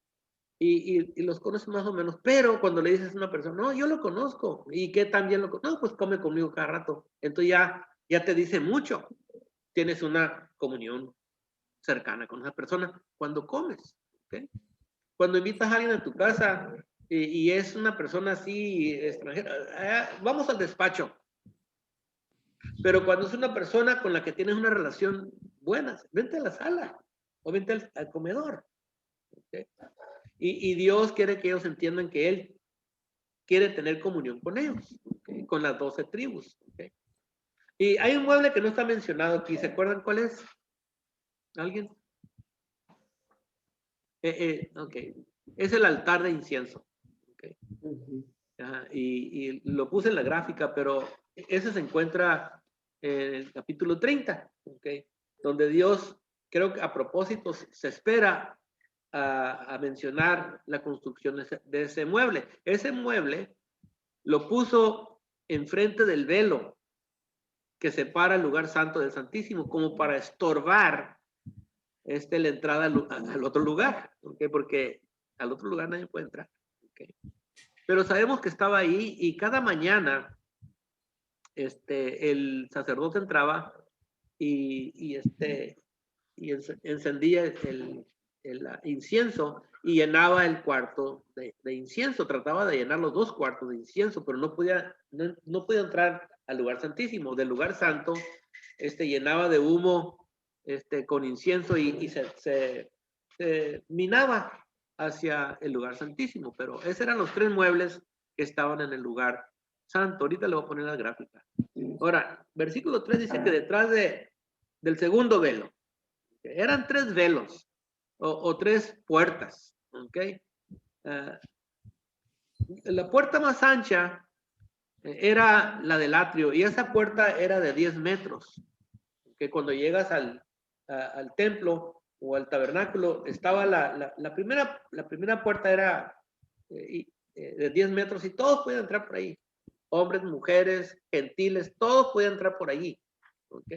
y los conoces más o menos, pero cuando le dices a una persona, no, yo lo conozco, ¿y qué también lo conozco? No, pues come conmigo cada rato. Entonces ya te dice mucho. Tienes una comunión cercana con esa persona cuando comes. ¿Okay? Cuando invitas a alguien a tu casa y es una persona así extranjera, vamos al despacho. Pero cuando es una persona con la que tienes una relación buena, vente a la sala o vente al comedor. ¿Okay? Y Dios quiere que ellos entiendan que Él quiere tener comunión con ellos, ¿okay? Con las 12 tribus. ¿Okay? Y hay un mueble que no está mencionado aquí. ¿Se acuerdan cuál es? ¿Alguien? Ok. Es el altar de incienso. Okay. Ajá, y lo puse en la gráfica, pero ese se encuentra en el capítulo 30, ¿okay? Donde Dios, creo que a propósito, se espera a mencionar la construcción de ese mueble. Ese mueble lo puso enfrente del velo que separa el lugar santo del Santísimo, como para estorbar la entrada al otro lugar, ¿okay? Porque al otro lugar nadie puede entrar. ¿Okay? Pero sabemos que estaba ahí y cada mañana el sacerdote entraba y encendía el incienso y llenaba el cuarto de incienso. Trataba de llenar los 2 cuartos de incienso, pero no podía entrar al lugar santísimo. Del lugar santo, llenaba de humo con incienso y se minaba hacia el lugar santísimo. Pero esos eran los 3 muebles que estaban en el lugar santo. Ahorita le voy a poner la gráfica. Ahora, versículo 3 dice que detrás del segundo velo, eran 3 velos o 3 puertas, ¿ok? La puerta más ancha era la del atrio y esa puerta era de 10 metros, que cuando llegas al templo o al tabernáculo estaba la primera puerta era de 10 metros y todos podían entrar por ahí, hombres, mujeres, gentiles, todos podían entrar por allí, ¿ok?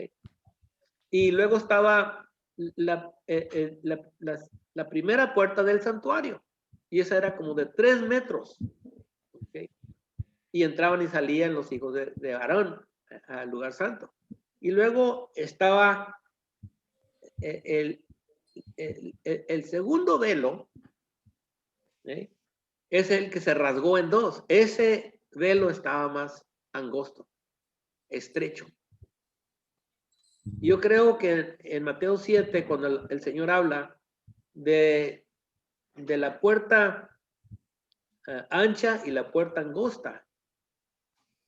Y luego estaba la primera puerta del santuario y esa era como de 3 metros, ¿okay? Y entraban y salían los hijos de Aarón al lugar santo. Y luego estaba el segundo velo, ¿eh? Es el que se rasgó en 2. Ese velo estaba más angosto, estrecho. Yo creo que en Mateo 7, cuando el Señor habla de la puerta ancha y la puerta angosta,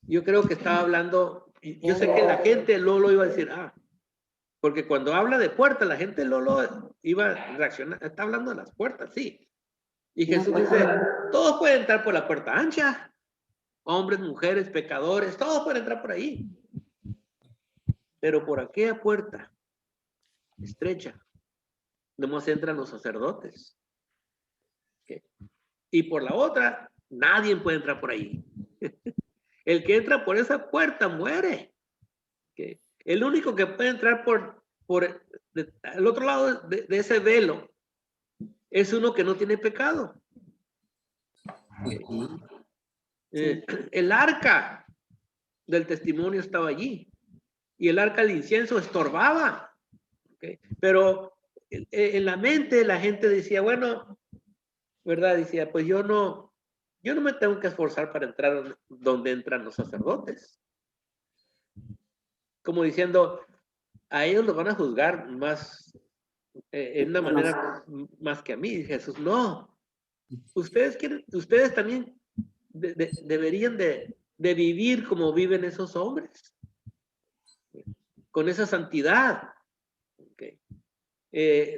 yo creo que estaba hablando, y yo sé que la gente lo iba a decir, porque cuando habla de puerta, la gente lo iba a reaccionar, está hablando de las puertas, sí. Y Jesús dice, todos pueden entrar por la puerta ancha, hombres, mujeres, pecadores, todos pueden entrar por ahí. Pero por aquella puerta estrecha, nomás entran los sacerdotes. ¿Okay? Y por la otra, nadie puede entrar por ahí. El que entra por esa puerta muere. ¿Okay? El único que puede entrar por el otro lado de ese velo es uno que no tiene pecado. ¿Okay? El arca del testimonio estaba allí y el arca del incienso estorbaba. ¿Okay? Pero en la mente la gente decía, bueno, ¿verdad? Decía, pues yo no me tengo que esforzar para entrar donde entran los sacerdotes. Como diciendo, a ellos los van a juzgar más, en una manera más que a mí. Jesús, no. Ustedes también deberían de vivir como viven esos hombres. con esa santidad. Okay.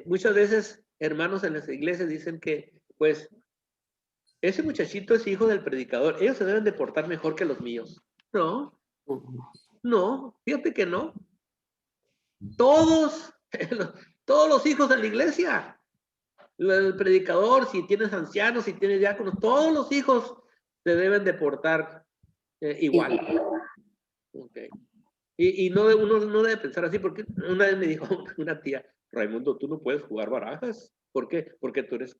Muchas veces, hermanos en las iglesias dicen que, pues, ese muchachito es hijo del predicador, ellos se deben de portar mejor que los míos. No, no, fíjate que no. Todos, todos los hijos de la iglesia, el predicador, si tienes ancianos, si tienes diáconos, todos los hijos se deben de portar igual. Okay. Y no, uno no debe pensar así, porque una vez me dijo una tía, Raimundo, tú no puedes jugar barajas. ¿Por qué? Porque tú eres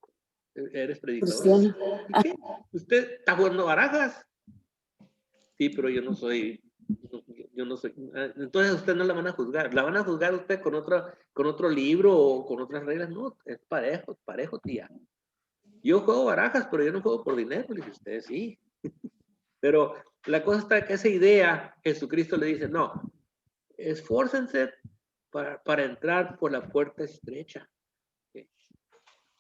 predicador. Cristiano. ¿Y qué? ¿Usted está jugando barajas? Sí, pero yo no soy. Entonces usted no la van a juzgar. La van a juzgar usted con otro libro o con otras reglas. No, es parejo, tía. Yo juego barajas, pero yo no juego por dinero. Le dice usted, sí. Pero la cosa está que esa idea, Jesucristo le dice, no, esfórcense para entrar por la puerta estrecha. ¿Okay?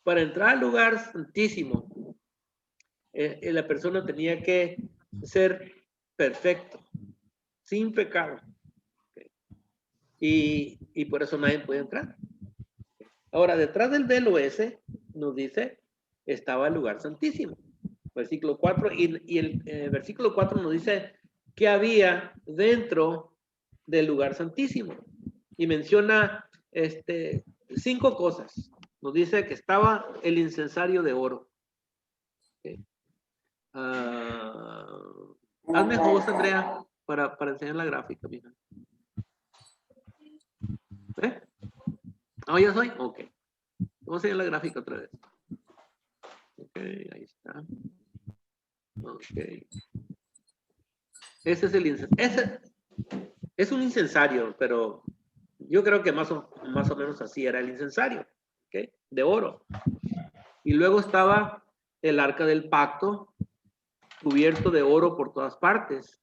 Para entrar al lugar santísimo, la persona tenía que ser perfecto, sin pecado. ¿Okay? Y por eso nadie puede entrar. Ahora, detrás del velo ese, nos dice, estaba el lugar santísimo. Versículo 4, y el versículo 4 nos dice que había dentro del lugar santísimo. Y menciona 5 cosas. Nos dice que estaba el incensario de oro. Okay. Hazme voz, Andrea, para enseñar la gráfica, mija. Ya soy. Ok. Vamos a enseñar la gráfica otra vez. Ok, ahí está. Ok. Ese es el incensario. Es un incensario, pero yo creo que más o menos así era el incensario. ¿Okay? De oro. Y luego estaba el arca del pacto, cubierto de oro por todas partes.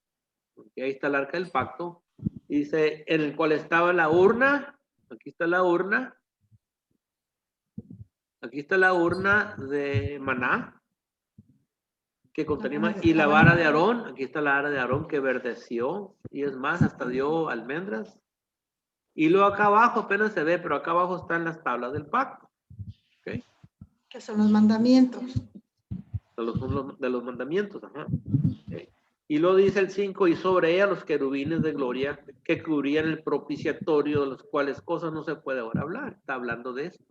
Okay, ahí está el arca del pacto. Dice, en el cual estaba la urna. Aquí está la urna. Aquí está la urna de maná, que contenía, y la vara de Aarón. Aquí está la vara de Aarón que verdeció, y es más, hasta dio almendras. Y luego acá abajo apenas se ve, pero acá abajo están las tablas del pacto. ¿Okay? Que son los mandamientos. De los mandamientos. Ajá. Okay. Y luego dice el 5, y sobre ella los querubines de gloria que cubrían el propiciatorio, de los cuales cosas no se puede ahora hablar. Está hablando de esto.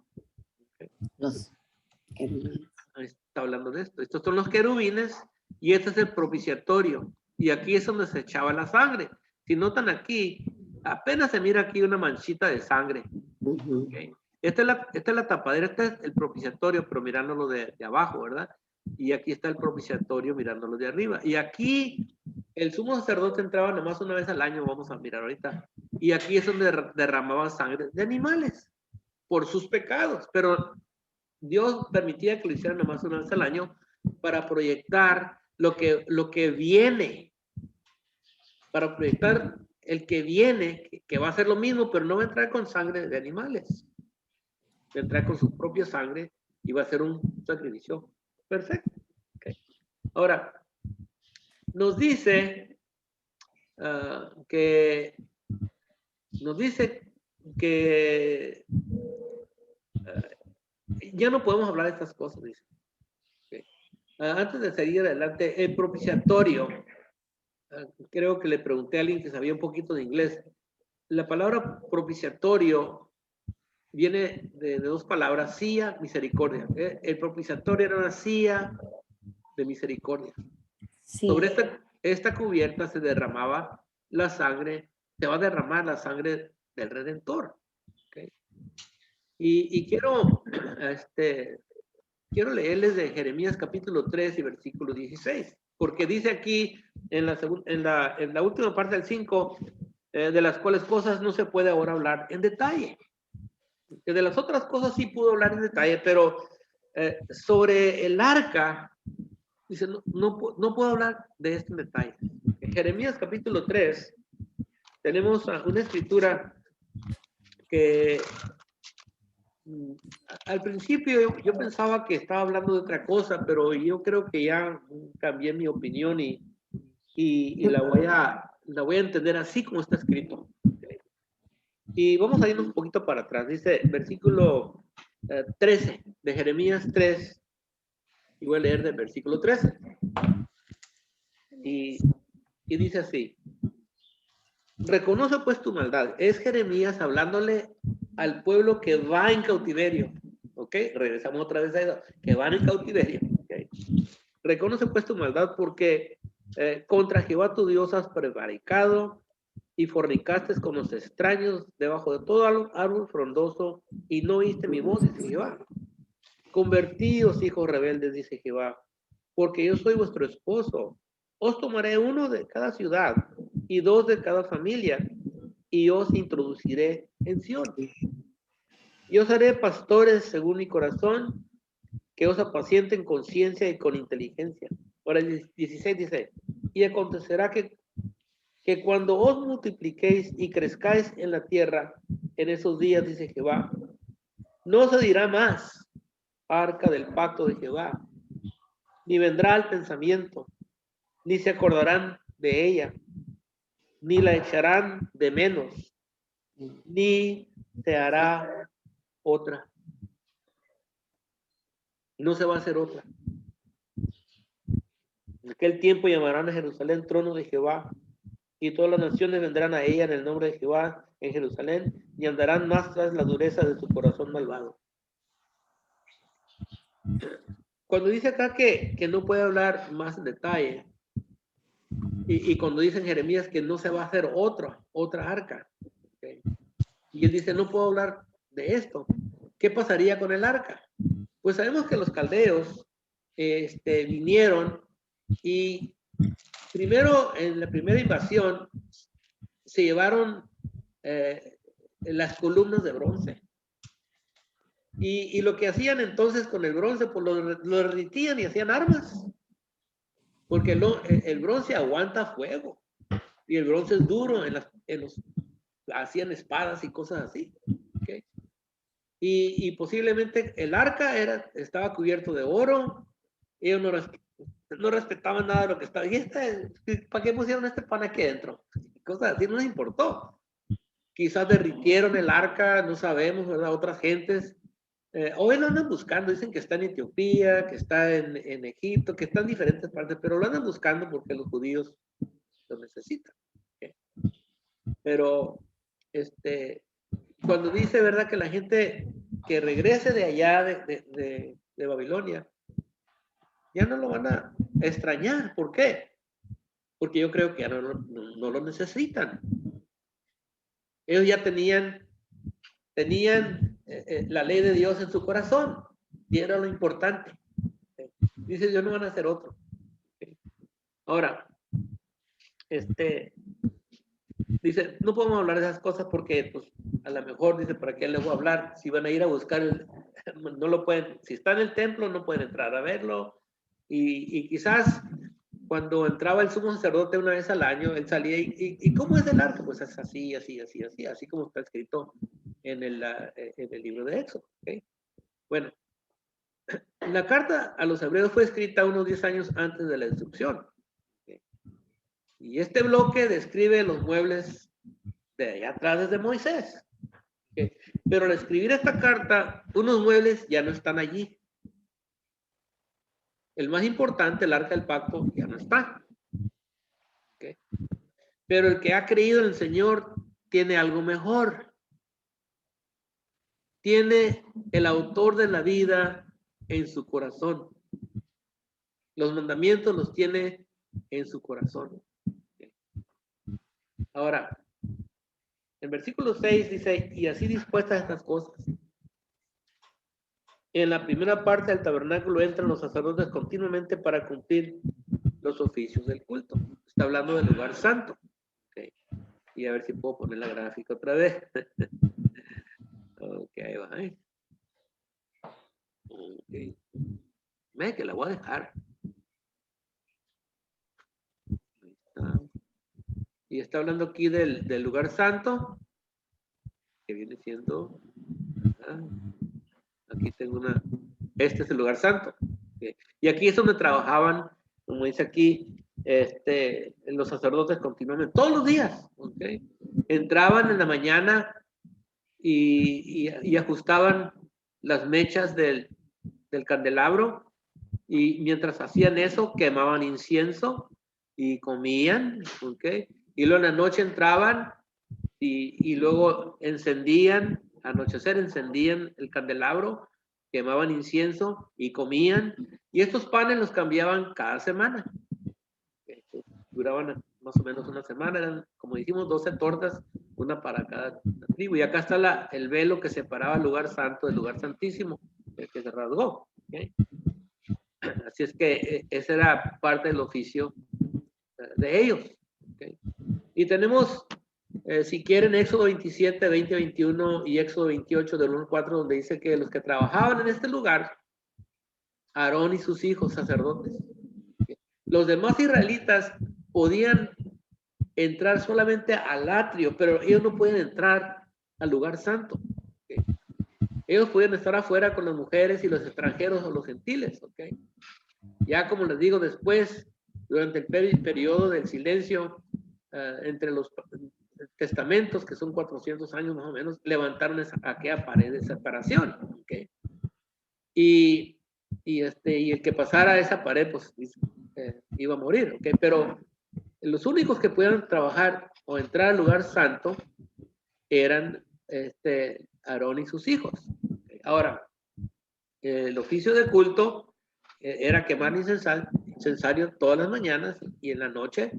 Okay. Los querubines. Está hablando de esto. Estos son los querubines y este es el propiciatorio. Y aquí es donde se echaba la sangre. Si notan aquí, apenas se mira aquí una manchita de sangre. Okay. Esta es la tapadera, este es el propiciatorio, pero mirándolo de abajo, ¿verdad? Y aquí está el propiciatorio mirándolo de arriba. Y aquí el sumo sacerdote entraba nomás una vez al año, vamos a mirar ahorita. Y aquí es donde derramaban sangre de animales por sus pecados. Pero Dios permitía que lo hicieran nomás una vez al año para proyectar lo que viene. Para proyectar el que viene, que va a hacer lo mismo, pero no va a entrar con sangre de animales. Va a entrar con su propia sangre y va a ser un sacrificio perfecto. Okay. Ahora, nos dice que ya no podemos hablar de estas cosas, dice. Okay. Antes de seguir adelante, el propiciatorio, creo que le pregunté a alguien que sabía un poquito de inglés. La palabra propiciatorio viene de 2 palabras, silla, misericordia. El propiciatorio era una silla de misericordia. Sí. Sobre esta cubierta se derramaba la sangre, se va a derramar la sangre del Redentor. Okay. Y quiero leerles de Jeremías capítulo 3 y versículo 16, porque dice aquí en la última parte del 5, de las cuales cosas no se puede ahora hablar en detalle. Que de las otras cosas sí pudo hablar en detalle, pero sobre el arca, dice, no puedo hablar de esto en detalle. En Jeremías capítulo 3 tenemos una escritura que al principio yo pensaba que estaba hablando de otra cosa, pero yo creo que ya cambié mi opinión y la voy a entender así como está escrito. Y vamos a irnos un poquito para atrás. Dice versículo 13 de Jeremías 3. Y voy a leer del versículo 13. Y dice así. Reconoce pues tu maldad. Es Jeremías hablándole al pueblo que va en cautiverio. ¿Ok? Regresamos otra vez a eso. Que van en cautiverio. ¿Okay? Reconoce pues tu maldad porque contra Jehová tu Dios has prevaricado y fornicaste con los extraños debajo de todo árbol frondoso y no oíste mi voz, dice Jehová. Convertíos, hijos rebeldes, dice Jehová, porque yo soy vuestro esposo. Os tomaré uno de cada ciudad y dos de cada familia y os introduciré en Sión. Y os haré pastores según mi corazón, que os apacienten con ciencia y con inteligencia. Ahora el 16 dice, y acontecerá que cuando os multipliquéis y crezcáis en la tierra, en esos días, dice Jehová, no se dirá más arca del pacto de Jehová, ni vendrá al pensamiento, ni se acordarán de ella, ni la echarán de menos, ni se hará otra. No se va a hacer otra. En aquel tiempo llamarán a Jerusalén trono de Jehová, y todas las naciones vendrán a ella en el nombre de Jehová en Jerusalén, y andarán más tras la dureza de su corazón malvado. Cuando dice acá que no puede hablar más en detalle, y cuando dice en Jeremías que no se va a hacer otra arca, ¿okay? Y él dice, no puedo hablar de esto. ¿Qué pasaría con el arca? Pues sabemos que los caldeos vinieron y primero, en la primera invasión, se llevaron las columnas de bronce. Y lo que hacían entonces con el bronce, pues lo derritían y hacían armas. Porque el bronce aguanta fuego. Y el bronce es duro, hacían espadas y cosas así. ¿Okay? Y posiblemente el arca estaba cubierto de oro. Ellos no respetaban nada de lo que estaba. ¿Y para qué pusieron este pan aquí adentro? Cosas así, no les importó. Quizás derritieron el arca, no sabemos, ¿verdad? Otras gentes. Hoy lo andan buscando, dicen que está en Etiopía, que está en Egipto, que está en diferentes partes, pero lo andan buscando porque los judíos lo necesitan. ¿Okay? Pero, cuando dice, ¿verdad? Que la gente que regrese de allá, de Babilonia, ya no lo van a extrañar. ¿Por qué? Porque yo creo que ya no lo necesitan. Ellos ya tenían la ley de Dios en su corazón y era lo importante. Dice, yo no van a hacer otro. Ahora, dice, no podemos hablar de esas cosas porque, pues, a lo mejor, dice, ¿para qué les voy a hablar? Si van a ir a buscar, no lo pueden, si está en el templo, no pueden entrar a verlo. Y quizás cuando entraba el sumo sacerdote una vez al año, él salía y ¿cómo es el arca? Pues es así, así como está escrito en el libro de Éxodo. ¿Okay? Bueno, la carta a los hebreos fue escrita unos 10 años antes de la destrucción. ¿Okay? Y este bloque describe los muebles de allá atrás desde Moisés. ¿Okay? Pero al escribir esta carta, unos muebles ya no están allí. El más importante, el arca del pacto, ya no está. ¿Okay? Pero el que ha creído en el Señor tiene algo mejor. Tiene el autor de la vida en su corazón. Los mandamientos los tiene en su corazón. ¿Okay? Ahora, el versículo 6 dice, y así dispuestas estas cosas. En la primera parte del tabernáculo entran los sacerdotes continuamente para cumplir los oficios del culto. Está hablando del lugar santo. Okay. Y a ver si puedo poner la gráfica otra vez. Ok, ahí va. Ok. Ve que la voy a dejar. Ahí está. Y está hablando aquí del lugar santo, que viene siendo... Aquí tengo este es el lugar santo. Okay. Y aquí es donde trabajaban, como dice aquí, los sacerdotes continuamente, todos los días. Okay. Entraban en la mañana y ajustaban las mechas del candelabro, y mientras hacían eso quemaban incienso y comían, ¿ok? Y luego en la noche entraban y luego encendían, anochecer encendían el candelabro, quemaban incienso y comían, y estos panes los cambiaban cada semana. Duraban más o menos una semana, eran, como dijimos, 12 tortas, una para cada tribu. Y acá está el velo que separaba el lugar santo del lugar santísimo, el que se rasgó. ¿Okay? Así es que esa era parte del oficio de ellos. ¿Okay? Y tenemos, si quieren, Éxodo 27, 20, 21 y Éxodo 28 del 1 al 4, donde dice que los que trabajaban en este lugar, Aarón y sus hijos sacerdotes, los demás israelitas podían entrar solamente al atrio, pero ellos no pueden entrar al lugar santo. ¿Okay? Ellos pueden estar afuera con las mujeres y los extranjeros o los gentiles. ¿Okay? Ya como les digo, después, durante el periodo del silencio, entre los testamentos, que son 400 años más o menos, levantaron aquella pared de separación. ¿Okay? Y el que pasara esa pared, pues iba a morir. ¿Okay? Pero los únicos que podían trabajar o entrar al lugar santo eran Aarón y sus hijos. Ahora, el oficio de culto era quemar incensario todas las mañanas y en la noche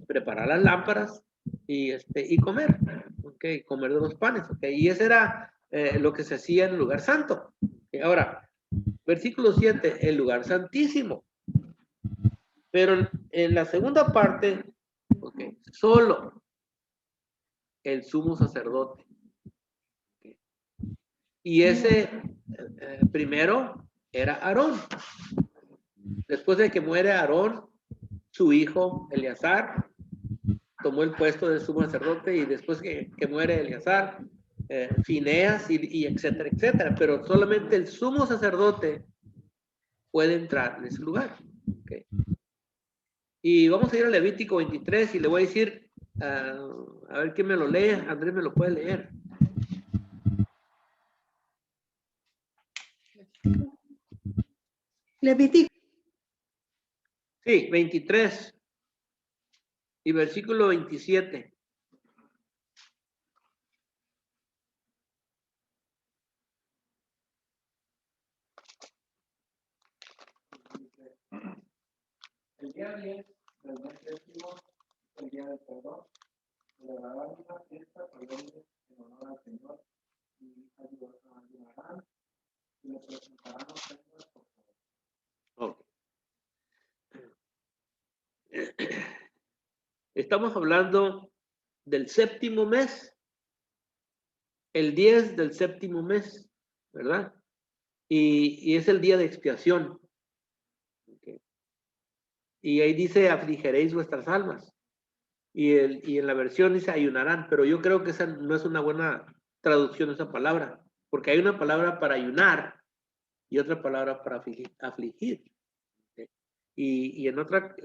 preparar las lámparas y comer, ¿okay? Comer de los panes. ¿Okay? Y eso era lo que se hacía en el lugar santo. ¿Okay? Ahora, versículo 7, el lugar santísimo. Pero en la segunda parte, okay, solo el sumo sacerdote. Okay. Y ese primero era Aarón. Después de que muere Aarón, su hijo Eleazar tomó el puesto de sumo sacerdote, y después que muere Eleazar, Fineas y etcétera, etcétera. Pero solamente el sumo sacerdote puede entrar en ese lugar. Okay. Y vamos a ir a Levítico 23 y le voy a decir, a ver quién me lo lee. Andrés me lo puede leer. Levítico. Sí, 23 y versículo 27. El día 10 del mes décimo, el día del perdón, celebrarán una fiesta solemne en honor al Señor y ayunarán y le presentarán ofrendas por favor. Okay. Estamos hablando del séptimo mes, el 10 del séptimo mes, ¿verdad? Y es el día de expiación. Okay. Y ahí dice, afligiréis vuestras almas. Y en la versión dice ayunarán, pero yo creo que esa no es una buena traducción de esa palabra, porque hay una palabra para ayunar y otra palabra para afligir. ¿Okay? Y en otra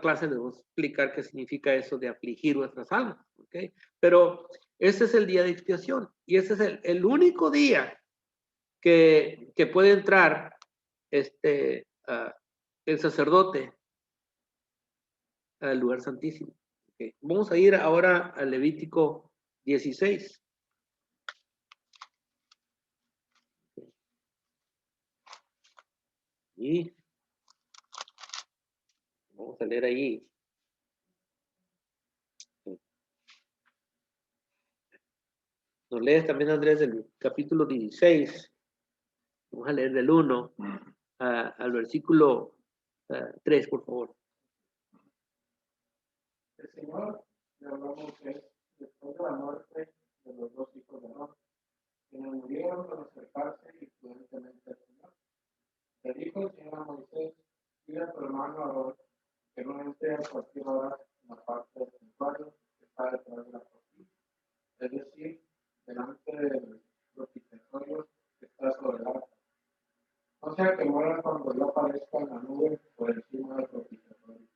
clase les voy a explicar qué significa eso de afligir vuestras almas. ¿Okay? Pero ese es el día de expiación, y ese es el único día que puede entrar el sacerdote al lugar santísimo. Okay. Vamos a ir ahora al Levítico 16. Y vamos a leer ahí. Nos lees también, Andrés, del capítulo 16. Vamos a leer del 1 al versículo 3, por favor. El Señor le habló a Moisés después de la muerte de los dos hijos de Aarón, quienes murieron por acercarse imprudentemente al Señor. Le dijo el Señor a Moisés: dile a tu hermano Aarón que no entre a cualquier hora en la parte del santuario que está detrás de la cortina, es decir, delante del propiciatorio que está sobre el arca. No sea que muera cuando yo aparezca en la nube por encima del propiciatorio.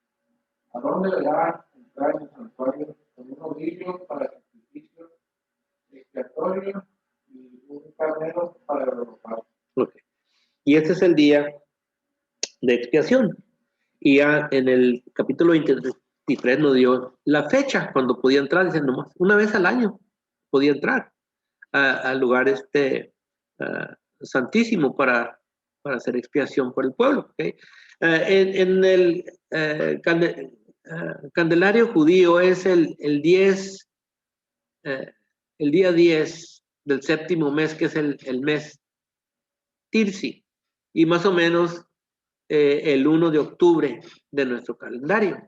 Aarón deberá entrar en el santuario con un ovillo para sacrificio expiatorio Y este es el día de expiación. Y ya en el capítulo 23 nos dio la fecha cuando podía entrar. Dicen, nomás una vez al año podía entrar al lugar santísimo para hacer expiación por el pueblo. ¿Okay? En el candelario judío es el 10, el día 10 del séptimo mes, que es el mes Tirsi, y más o menos el 1 de octubre de nuestro calendario.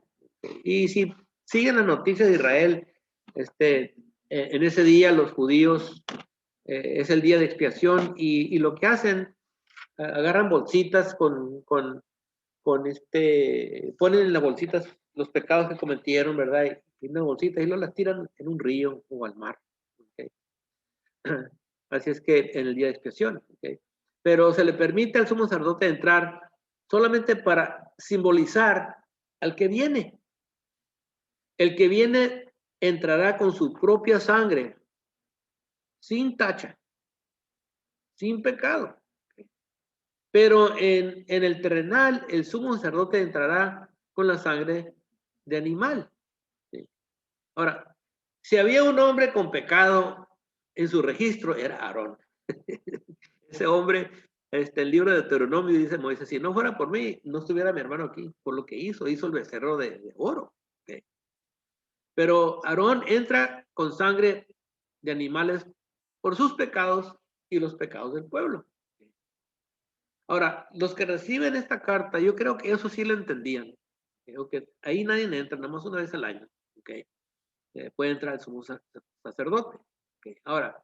Y si siguen las noticias de Israel, en ese día los judíos es el día de expiación y lo que hacen, agarran bolsitas ponen en las bolsitas los pecados que cometieron, ¿verdad? Y una bolsita y luego las tiran en un río o al mar. ¿Okay? Así es que en el día de expiación. ¿Okay? Pero se le permite al sumo sacerdote entrar solamente para simbolizar al que viene. El que viene entrará con su propia sangre, sin tacha, sin pecado. Pero en el terrenal, el sumo sacerdote entrará con la sangre de animal. ¿Sí? Ahora, si había un hombre con pecado en su registro, era Aarón. Ese hombre, el libro de Deuteronomio dice Moisés, si no fuera por mí, no estuviera mi hermano aquí, por lo que hizo el becerro de oro. ¿Okay? Pero Aarón entra con sangre de animales por sus pecados y los pecados del pueblo. Ahora, los que reciben esta carta, yo creo que eso sí lo entendían. Creo que ahí nadie entra, nada más una vez al año. ¿Okay? Puede entrar el sumo sacerdote. ¿Okay? Ahora,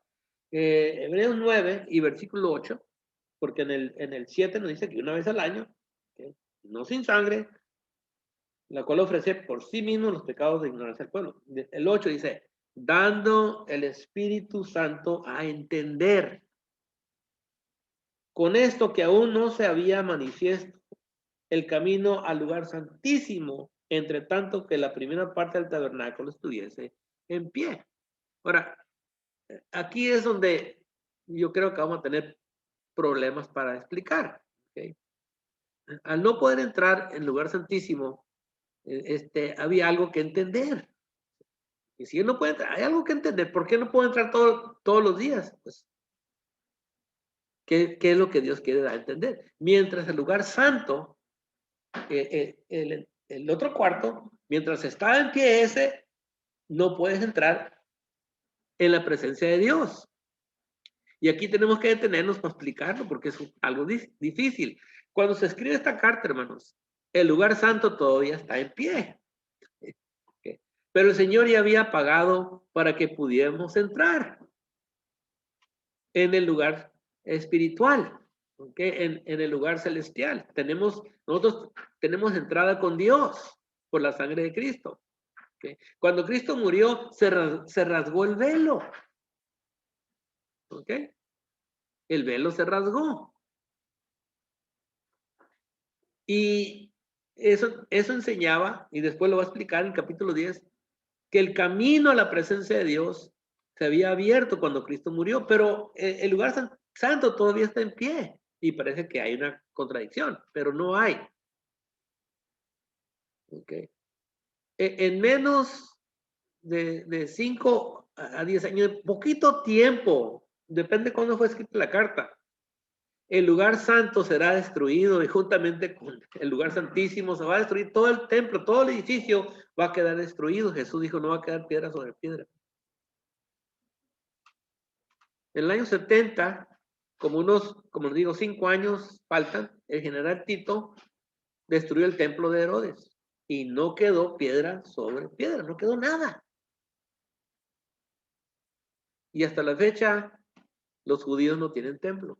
Hebreos 9 y versículo 8, porque en el 7 nos dice que una vez al año, ¿okay? No sin sangre, la cual ofrece por sí mismo los pecados de ignorancia del pueblo. El 8 dice, dando el Espíritu Santo a entender con esto que aún no se había manifiesto el camino al lugar santísimo, entre tanto que la primera parte del tabernáculo estuviese en pie. Ahora, aquí es donde yo creo que vamos a tener problemas para explicar. ¿Okay? Al no poder entrar en el lugar santísimo, había algo que entender. Y si yo no puedo entrar, hay algo que entender. ¿Por qué no puedo entrar todos los días? Pues, ¿qué es lo que Dios quiere dar a entender? Mientras el lugar santo, el otro cuarto, mientras está en pie ese, no puedes entrar en la presencia de Dios. Y aquí tenemos que detenernos para explicarlo porque es algo difícil. Cuando se escribe esta carta, hermanos, el lugar santo todavía está en pie. ¿Okay? Pero el Señor ya había pagado para que pudiéramos entrar en el lugar espiritual, ¿okay? En el lugar celestial. Nosotros tenemos entrada con Dios por la sangre de Cristo. ¿Okay? Cuando Cristo murió, se rasgó el velo. ¿Ok? El velo se rasgó. Y eso enseñaba, y después lo va a explicar en el capítulo 10, que el camino a la presencia de Dios se había abierto cuando Cristo murió, pero el lugar santo todavía está en pie. Y parece que hay una contradicción, pero no hay. ¿Ok? En menos de 5 a 10 años, poquito tiempo, depende de cuándo fue escrita la carta, el lugar santo será destruido y juntamente con el lugar santísimo se va a destruir todo el templo, todo el edificio va a quedar destruido. Jesús dijo, no va a quedar piedra sobre piedra. En el año 70, como les digo, 5 años faltan, el general Tito destruyó el templo de Herodes y no quedó piedra sobre piedra, no quedó nada. Y hasta la fecha, los judíos no tienen templo.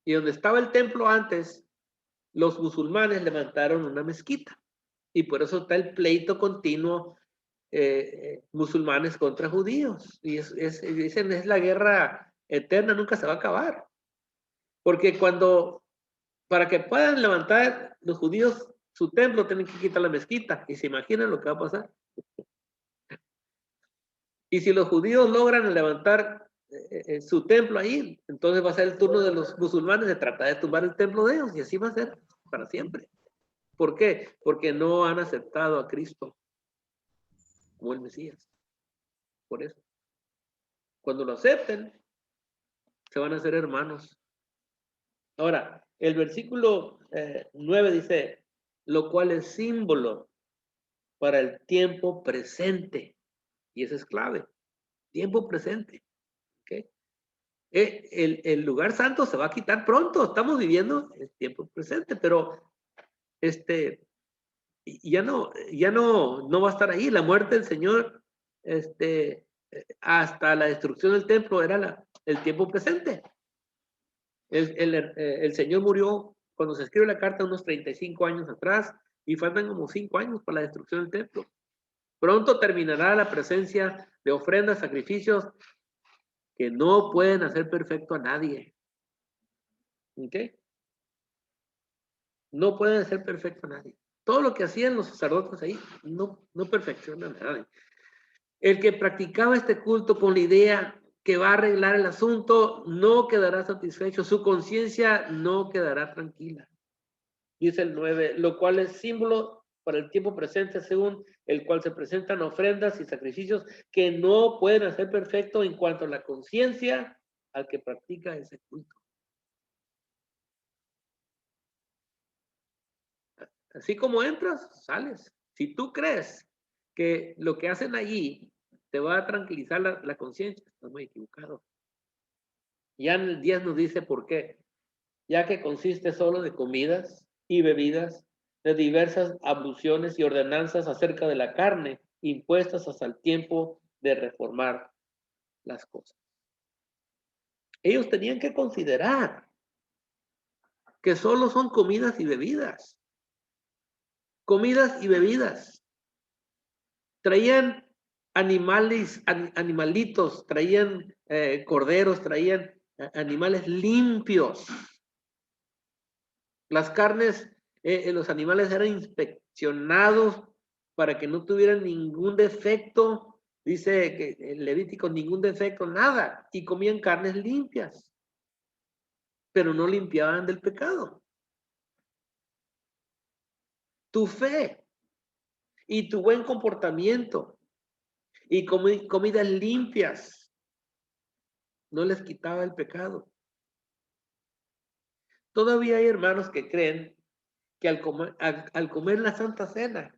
Y donde estaba el templo antes, los musulmanes levantaron una mezquita. Y por eso está el pleito continuo musulmanes contra judíos. Y dicen, es la guerra eterna, nunca se va a acabar. Porque para que puedan levantar los judíos su templo, tienen que quitar la mezquita. Y se imaginan lo que va a pasar. Y si los judíos logran levantar su templo ahí. Entonces va a ser el turno de los musulmanes de tratar de tumbar el templo de ellos, y así va a ser para siempre. ¿Por qué? Porque no han aceptado a Cristo como el Mesías. Por eso. Cuando lo acepten, se van a hacer hermanos. Ahora, el versículo 9 dice, lo cual es símbolo para el tiempo presente. Y eso es clave. Tiempo presente. ¿Okay? El lugar santo se va a quitar pronto. Estamos viviendo el tiempo presente, pero ya no va a estar ahí. La muerte del Señor, hasta la destrucción del templo era el tiempo presente. El Señor murió cuando se escribe la carta unos 35 años atrás, y faltan como 5 años para la destrucción del templo. Pronto terminará la presencia de ofrendas, sacrificios que no pueden hacer perfecto a nadie. ¿Ok? No pueden hacer perfecto a nadie. Todo lo que hacían los sacerdotes ahí no perfeccionan a nadie. El que practicaba este culto con la idea que va a arreglar el asunto no quedará satisfecho, su conciencia no quedará tranquila. Dice el 9, lo cual es símbolo para el tiempo presente, según el cual se presentan ofrendas y sacrificios que no pueden hacer perfecto en cuanto a la conciencia al que practica ese culto. Así como entras, sales. Si tú crees que lo que hacen allí te va a tranquilizar la conciencia, estás muy equivocado. Ya en el 10 nos dice por qué. Ya que consiste solo de comidas y bebidas, de diversas abluciones y ordenanzas acerca de la carne, impuestas hasta el tiempo de reformar las cosas. Ellos tenían que considerar que solo son comidas y bebidas. Comidas y bebidas. Traían animalitos, traían corderos, traían animales limpios. Las carnes, los animales eran inspeccionados para que no tuvieran ningún defecto. Dice que el Levítico, ningún defecto, nada. Y comían carnes limpias, pero no limpiaban del pecado. Tu fe y tu buen comportamiento y comidas limpias no les quitaba el pecado. Todavía hay hermanos que creen que al comer la Santa Cena,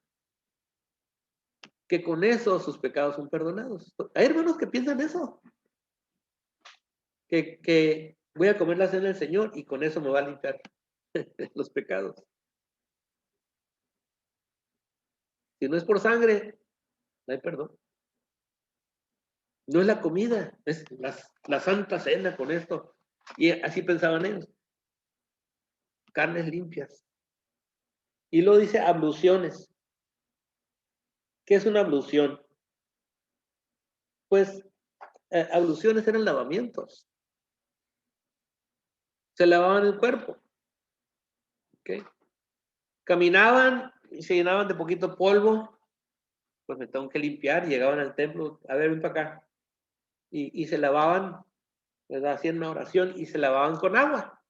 que con eso sus pecados son perdonados. Hay hermanos que piensan eso. Que voy a comer la cena del Señor y con eso me va a limpiar los pecados. Si no es por sangre, no hay perdón. No es la comida, es la Santa Cena con esto. Y así pensaban ellos. Carnes limpias. Y luego dice abluciones. ¿Qué es una ablución? Pues abluciones eran lavamientos. Se lavaban el cuerpo. ¿Okay? Caminaban y se llenaban de poquito polvo. Pues me tengo que limpiar. Llegaban al templo. A ver, ven para acá. Y se lavaban, ¿verdad? Hacían una oración y se lavaban con agua.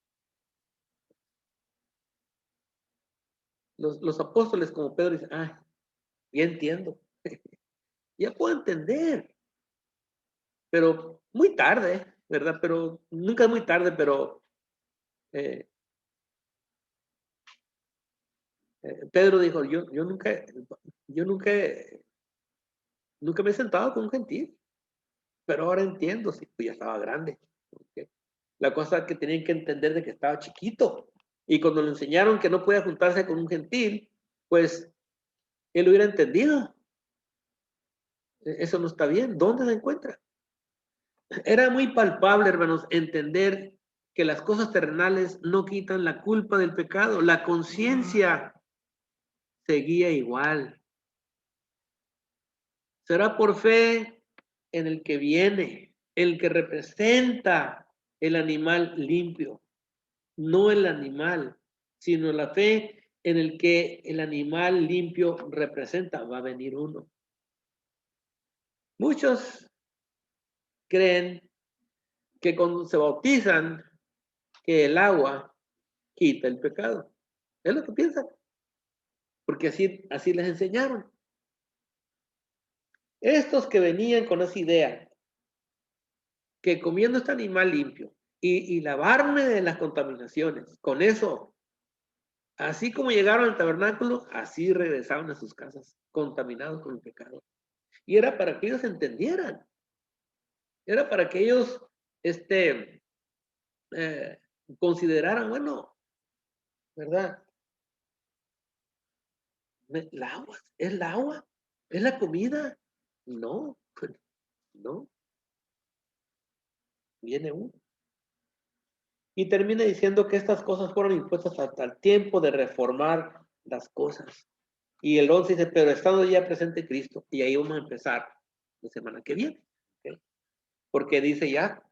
Los apóstoles como Pedro dicen, ya entiendo. Ya puedo entender. Pero muy tarde, ¿verdad? Pero nunca es muy tarde, pero Pedro dijo, yo nunca me he sentado con un gentil, pero ahora entiendo, sí, pues ya estaba grande. ¿Okay? La cosa que tenían que entender de que estaba chiquito, y cuando le enseñaron que no podía juntarse con un gentil, pues él hubiera entendido. Eso no está bien. ¿Dónde se encuentra? Era muy palpable, hermanos, entender que las cosas terrenales no quitan la culpa del pecado. La conciencia seguía igual. Será por fe en el que viene, el que representa el animal limpio, no el animal, sino la fe en el que el animal limpio representa. Va a venir uno. Muchos creen que cuando se bautizan, que el agua quita el pecado. Es lo que piensan. Porque así les enseñaron. Estos que venían con esa idea, que comiendo este animal limpio y lavarme de las contaminaciones, con eso, así como llegaron al tabernáculo, así regresaban a sus casas, contaminados con el pecado. Y era para que ellos entendieran. Era para que ellos consideraran, bueno, ¿verdad? ¿El agua? ¿Es el agua? ¿Es la comida? No, no. Viene uno. Y termina diciendo que estas cosas fueron impuestas hasta el tiempo de reformar las cosas. Y el 11 dice, pero estando ya presente Cristo, y ahí vamos a empezar la semana que viene. ¿Okay? Porque dice ya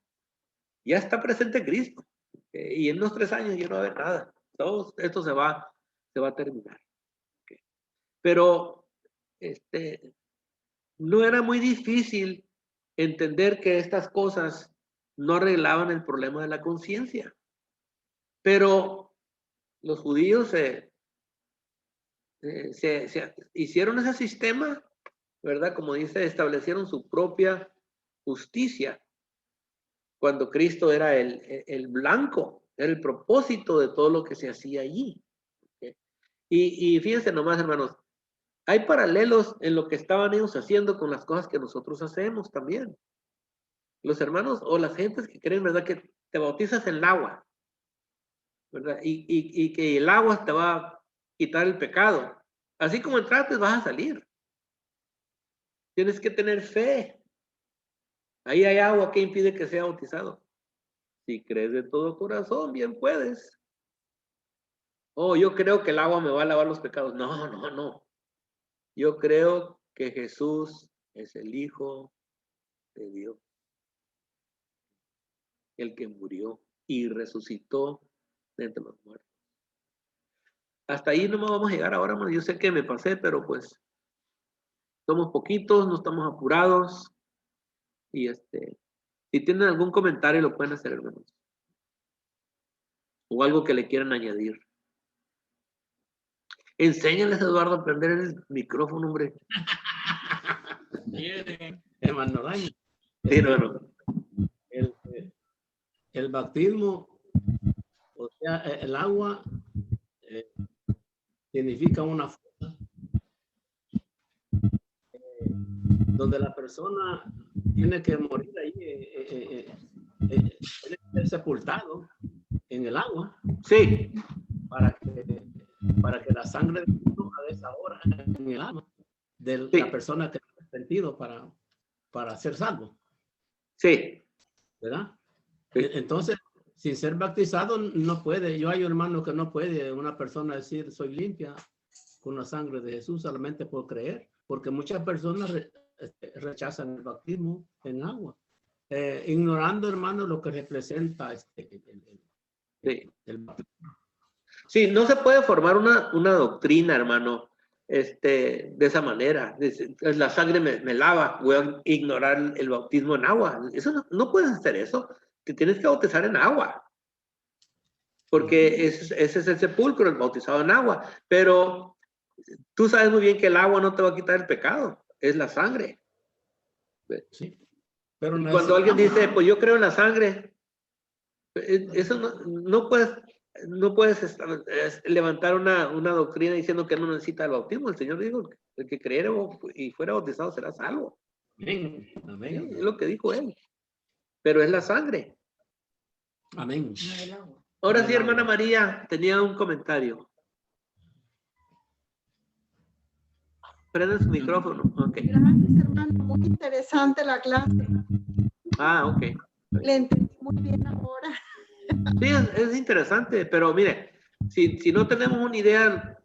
está presente Cristo. ¿Okay? Y en unos 3 años ya no va a haber nada. Todo esto se va a terminar. ¿Okay? Pero no era muy difícil entender que estas cosas no arreglaban el problema de la conciencia. Pero los judíos se hicieron ese sistema, ¿verdad? Como dice, establecieron su propia justicia cuando Cristo era el blanco, era el propósito de todo lo que se hacía allí. ¿Okay? Y fíjense nomás, hermanos, hay paralelos en lo que estaban ellos haciendo con las cosas que nosotros hacemos también. Los hermanos o las gentes que creen, ¿verdad? Que te bautizas en el agua, ¿verdad? Y que el agua te va a quitar el pecado. Así como entraste, vas a salir. Tienes que tener fe. Ahí hay agua que impide que sea bautizado. Si crees de todo corazón, bien puedes. Oh, yo creo que el agua me va a lavar los pecados. No, no, no. Yo creo que Jesús es el Hijo de Dios, el que murió y resucitó de entre los muertos. Hasta ahí no vamos a llegar ahora, hermano. Yo sé que me pasé, pero pues somos poquitos, no estamos apurados. Y si tienen algún comentario lo pueden hacer, hermanos. O algo que le quieran añadir. Enséñales, Eduardo, a prender el micrófono, hombre. Hermano Daño. Sí, hermano. El bautismo, o sea, el agua significa una fuerza donde la persona tiene que morir ahí, tiene que ser sepultado en el agua. Sí. Para que la sangre de Cristo desahora en el alma de la persona que ha sentido para ser salvo. Sí. ¿Verdad? Sí. Entonces, sin ser bautizado no puede. Yo hay hermanos que no puede una persona decir soy limpia con la sangre de Jesús solamente por creer, porque muchas personas rechazan el bautismo en agua, ignorando, hermanos, lo que representa el bautismo. Sí, no se puede formar una doctrina, hermano, de esa manera. La sangre me lava, voy a ignorar el bautismo en agua. Eso no puedes hacer eso. Te tienes que bautizar en agua. Porque ese es el sepulcro, el bautizado en agua. Pero tú sabes muy bien que el agua no te va a quitar el pecado, es la sangre. Sí. Pero no, cuando alguien dice, pues yo creo en la sangre, eso no puedes levantar una doctrina diciendo que no necesita el bautismo. El Señor dijo, el que creyera y fuera bautizado será salvo. Amén. Amén. Sí, es lo que dijo él. Pero es la sangre. Amén. Ahora sí, hermana María, tenía un comentario. Prende su micrófono. Okay. Gracias, hermano. Muy interesante la clase. Ok. Le entendí muy bien ahora. Sí, es interesante, pero mire, si no tenemos una idea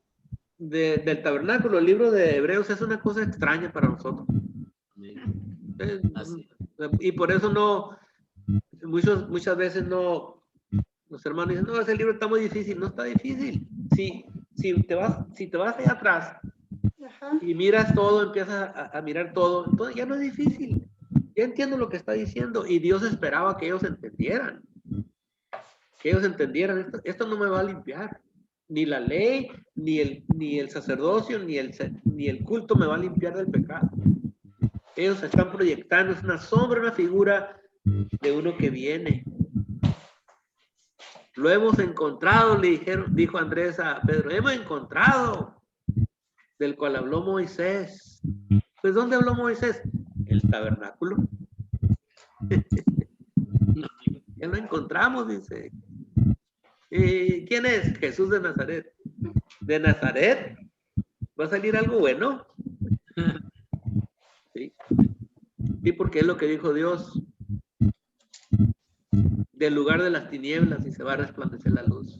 del tabernáculo, el libro de Hebreos es una cosa extraña para nosotros. Y por eso muchas veces no, los hermanos dicen, no, ese libro está muy difícil. No está difícil. Si te vas allá atrás, Ajá. y miras todo, empiezas a mirar todo, entonces ya no es difícil. Ya entiendo lo que está diciendo y Dios esperaba que ellos entendieran. Que ellos entendieran, esto no me va a limpiar. Ni la ley, ni el sacerdocio, ni el culto me va a limpiar del pecado. Ellos están proyectando, es una sombra, una figura de uno que viene. Lo hemos encontrado, dijo Andrés a Pedro, hemos encontrado, del cual habló Moisés. Pues, ¿dónde habló Moisés? El tabernáculo. Ya lo encontramos, dice. ¿Quién es? Jesús de Nazaret. ¿De Nazaret? ¿Va a salir algo bueno? Sí. Sí, porque es lo que dijo Dios. Del lugar de las tinieblas y se va a resplandecer la luz.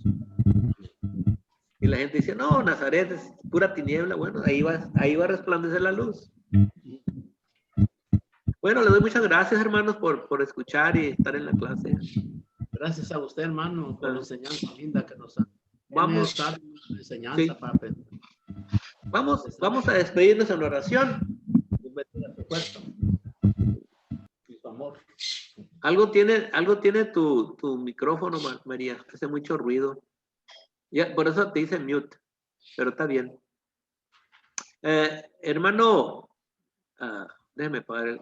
Y la gente dice, no, Nazaret es pura tiniebla. Bueno, ahí va a resplandecer la luz. Bueno, le doy muchas gracias, hermanos, por escuchar y estar en la clase. Gracias a usted, hermano, por la enseñanza linda que nos ha Vamos. Enseñanza, Sí. para aprender. Vamos a despedirnos en oración. Bienvenido a tu puesto. Y su amor. Algo tiene tu micrófono, María. Hace mucho ruido. Ya, por eso te dice mute. Pero está bien. Hermano, déjeme pagar el...